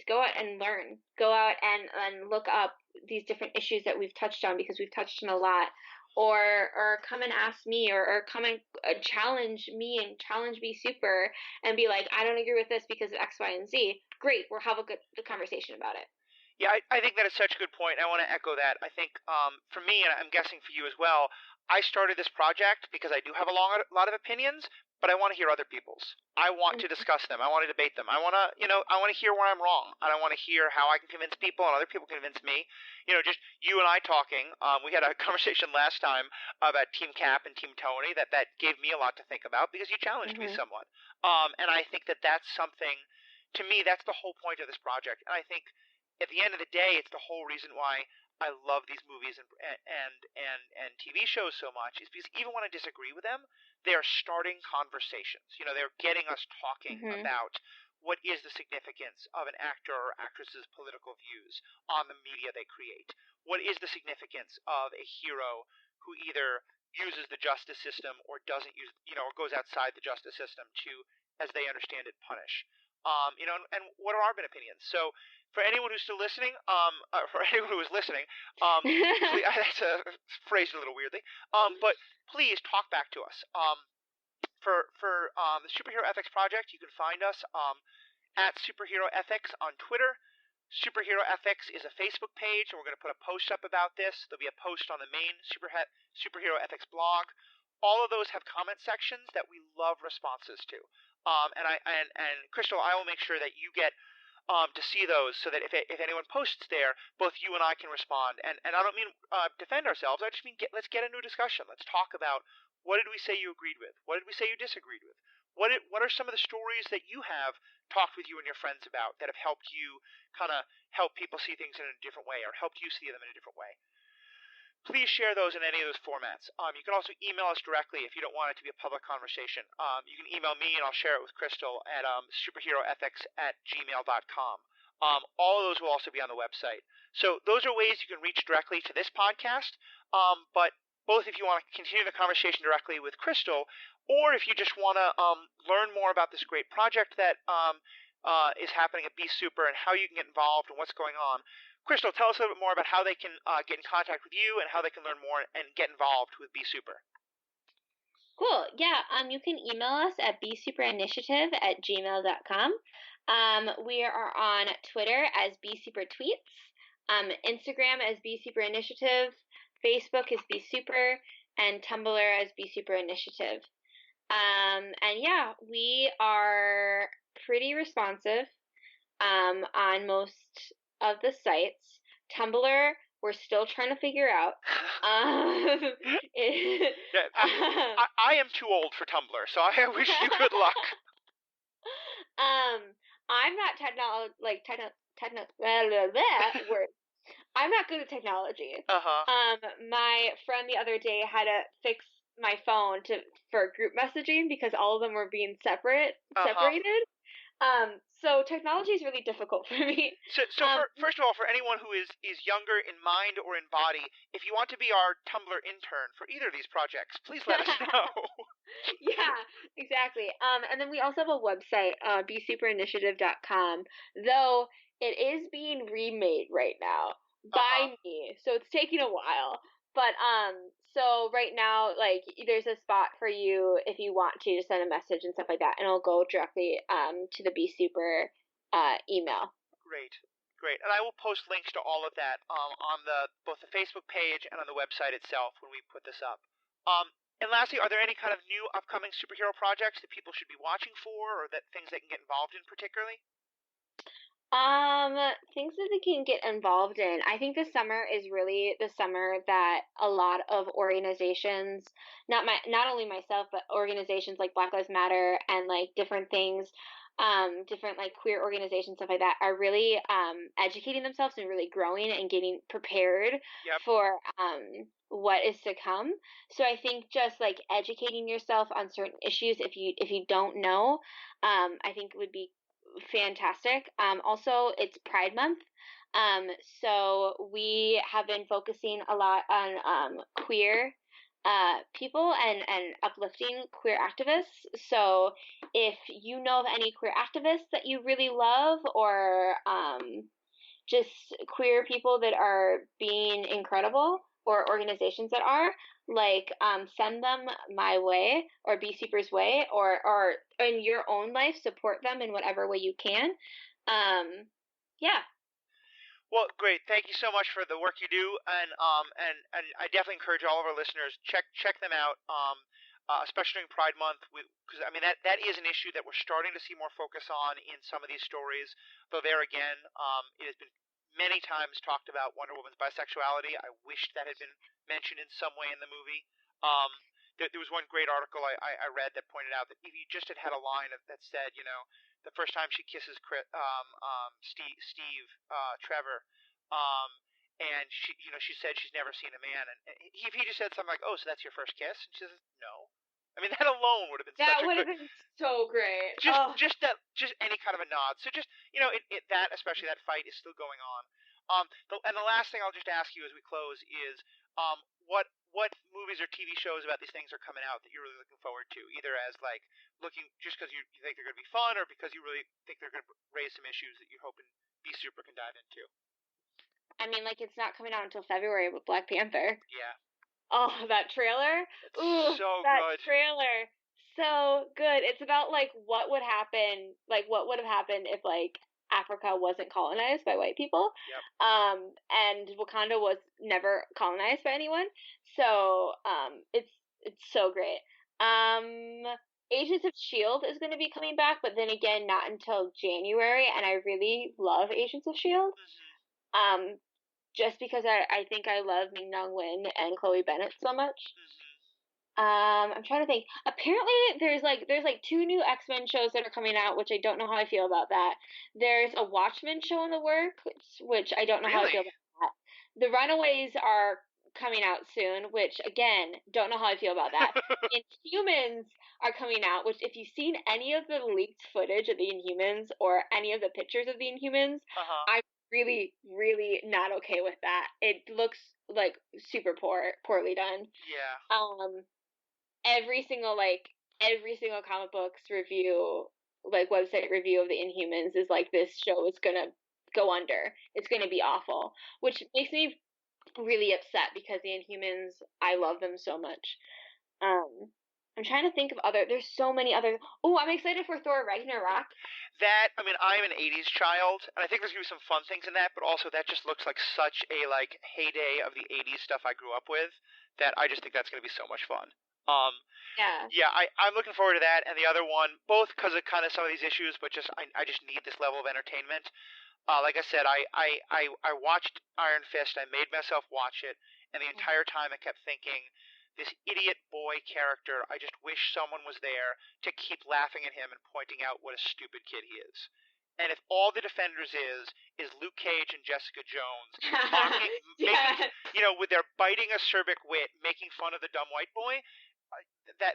go out and learn. Go out and look up these different issues that we've touched on, because we've touched on a lot, or come and ask me, or come and challenge me and challenge Be Super and be like, I don't agree with this because of X, Y, and Z. Great, we'll have a good conversation about it.
Yeah, I think that is such a good point. I want to echo that. I think for me, and I'm guessing for you as well, I started this project because I do have lot of opinions, but I want to hear other people's. I want to discuss them. I want to debate them. I want to, I want to hear where I'm wrong. And I want to hear how I can convince people and other people convince me. Just you and I talking. We had a conversation last time about Team Cap and Team Tony that gave me a lot to think about because you challenged me somewhat. And I think that that's something, to me, that's the whole point of this project. And I think at the end of the day, it's the whole reason why I love these movies and TV shows so much, is because even when I disagree with them, they are starting conversations. They're getting us talking about what is the significance of an actor or actress's political views on the media they create. What is the significance of a hero who either uses the justice system or doesn't use, or goes outside the justice system to, as they understand it, punish. And what are our opinions? So for anyone who's still listening, for anyone who is listening, please, that's phrased a little weirdly, but please talk back to us. For the Superhero Ethics Project, you can find us at Superhero Ethics on Twitter. Superhero Ethics is a Facebook page, and we're going to put a post up about this. There'll be a post on the main Superhero Ethics blog. All of those have comment sections that we love responses to. And Krystal, I will make sure that you get to see those, so that if anyone posts there, both you and I can respond. And I don't mean defend ourselves. I just mean let's get into a discussion. Let's talk about, what did we say you agreed with? What did we say you disagreed with? What are some of the stories that you have talked with you and your friends about that have helped you kind of help people see things in a different way, or helped you see them in a different way? Please share those in any of those formats. You can also email us directly if you don't want it to be a public conversation. You can email me and I'll share it with Krystal at superheroethics@gmail.com. All of those will also be on the website. So those are ways you can reach directly to this podcast. But both if you want to continue the conversation directly with Krystal, or if you just want to learn more about this great project that is happening at Be Super and how you can get involved and what's going on. Krystal, tell us a little bit more about how they can get in contact with you and how they can learn more and get involved with Be Super.
Cool. Yeah. You can email us at bsuperinitiative@gmail.com. We are on Twitter as Be Super Tweets, Instagram as Be Super Initiative, Facebook is Be Super, and Tumblr as Be Super Initiative. And yeah, we are pretty responsive on most of the sites. Tumblr, we're still trying to figure out.
Yeah, I am too old for Tumblr, so I wish you good luck.
I'm not I'm not good at technology. My friend the other day had to fix my phone for group messaging because all of them were being separated. So technology is really difficult for me.
So first of all, for anyone who is younger in mind or in body, if you want to be our Tumblr intern for either of these projects, please let us know.
Yeah, exactly. And then we also have a website, bsuperinitiative.com, though it is being remade right now by me, so it's taking a while. But so right now, like, there's a spot for you if you want to send a message and stuff like that, and it'll go directly to the Be Super email.
Great. And I will post links to all of that on both the Facebook page and on the website itself when we put this up. And lastly, are there any kind of new upcoming superhero projects that people should be watching for, or that things they can get involved in particularly?
Things that they can get involved in. I think this summer is really the summer that a lot of organizations, not only myself, but organizations like Black Lives Matter and like different things, different like queer organizations, stuff like that, are really educating themselves and really growing and getting prepared for what is to come. So I think just like educating yourself on certain issues, if you don't know, I think would be fantastic. Also, it's Pride Month. So we have been focusing a lot on queer people and uplifting queer activists. So if you know of any queer activists that you really love, or just queer people that are being incredible or organizations that are, like send them my way or Bee Super's way or in your own life support them in whatever way you can. Yeah.
Well, great. Thank you so much for the work you do, and I definitely encourage all of our listeners check them out. Especially during Pride Month, because I mean that is an issue that we're starting to see more focus on in some of these stories. Though there again, it has been many times talked about Wonder Woman's bisexuality. I wish that had been mentioned in some way in the movie. Um, there was one great article I read that pointed out that if you just had a line that said, the first time she kisses Steve Trevor, um, and she said she's never seen a man, and if he just said something like, "Oh, so that's your first kiss," and she says, "No," I mean that alone would have been such
That
a
would have
good,
been so great.
just
Oh,
just any kind of a nod. So just that especially that fight is still going on. And the last thing I'll just ask you as we close is what movies or TV shows about these things are coming out that you're really looking forward to, either as like looking just because you think they're going to be fun, or because you really think they're going to raise some issues that you're hoping Be Super can dive into.
I mean, like it's not coming out until February with Black Panther.
Yeah,
Oh, that trailer.
it's
Ooh,
so
that
good.
trailer. So good. It's about like what would happen, like what would have happened if like Africa wasn't colonized by white people.
Yep.
And Wakanda was never colonized by anyone. So, it's so great. Um, Agents of Shield is going to be coming back, but then again, not until January, and I really love Agents of Shield.
Mhm.
Um, just because I think I love Ming Na Wen and Chloe Bennett so much.
Mhm.
I'm trying to think. Apparently, there's like two new X-Men shows that are coming out, which I don't know how I feel about that. There's a Watchmen show in the work, which I don't know how I
Really?
feel about that. The Runaways are coming out soon, which again, don't know how I feel about that. Inhumans are coming out, which if you've seen any of the leaked footage of the Inhumans or any of the pictures of the Inhumans,
Uh huh.
I'm really, really not okay with that. It looks like super poorly done.
Yeah.
Um, every single comic books review, like website review of the Inhumans is like this show is gonna go under. It's gonna be awful, which makes me really upset because the Inhumans, I love them so much. Um, I'm trying to think of other. There's so many other. Oh, I'm excited for Thor Ragnarok.
I mean, I'm an '80s child, and I think there's gonna be some fun things in that, but also that just looks like such a like heyday of the '80s stuff I grew up with that I just think that's gonna be so much fun. Um,
Yeah.
yeah, I'm looking forward to that, and the other one, both because of kind of some of these issues, but just I just need this level of entertainment. Like I said, I watched Iron Fist. I made myself watch it, and the entire time I kept thinking, this idiot boy character. I just wish someone was there to keep laughing at him and pointing out what a stupid kid he is. And if all the Defenders is Luke Cage and Jessica Jones mocking, making,
Yeah.
with their biting acerbic wit, making fun of the dumb white boy,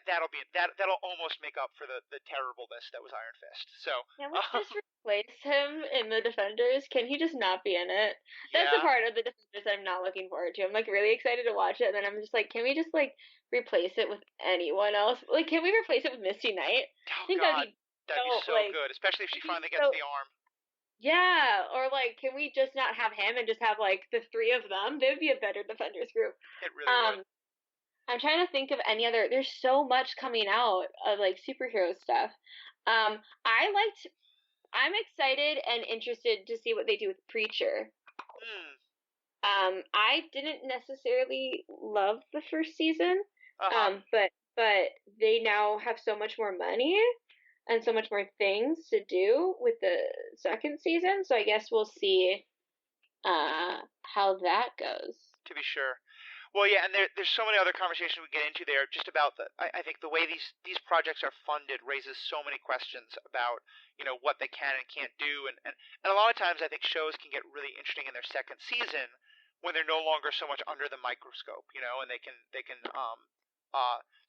that'll almost make up for the terribleness that was Iron Fist. So,
Can we just replace him in the Defenders? Can he just not be in it? That's the
yeah.
part of the Defenders I'm not looking forward to. I'm like really excited to watch it, and then I'm just like, can we just like replace it with anyone else? Like, can we replace it with Misty Knight? I
Oh
think that'd
God,
be
that'd be
so
so
like
good, especially if she
it'd be
finally gets
so
the arm.
yeah. Or like, can we just not have him and just have like the three of them? They'd be a better Defenders group.
It really would.
Um, I'm trying to think of any other. There's so much coming out of like superhero stuff. I liked I'm excited and interested to see what they do with Preacher.
Hmm.
I didn't necessarily love the first season,
Uh huh.
but they now have so much more money and so much more things to do with the second season. So I guess we'll see how that goes.
To be sure. Well, yeah, and there's so many other conversations we get into there just about I think the way these projects are funded raises so many questions about what they can and can't do, and a lot of times I think shows can get really interesting in their second season when they're no longer so much under the microscope, and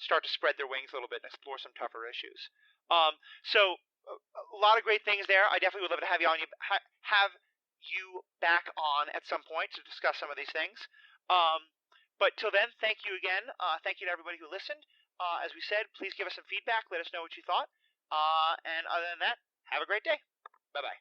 start to spread their wings a little bit and explore some tougher issues. So a lot of great things there. I definitely would love to have have you back on at some point to discuss some of these things. Um, but till then, thank you again. Thank you to everybody who listened. As we said, please give us some feedback. Let us know what you thought. And other than that, have a great day. Bye bye.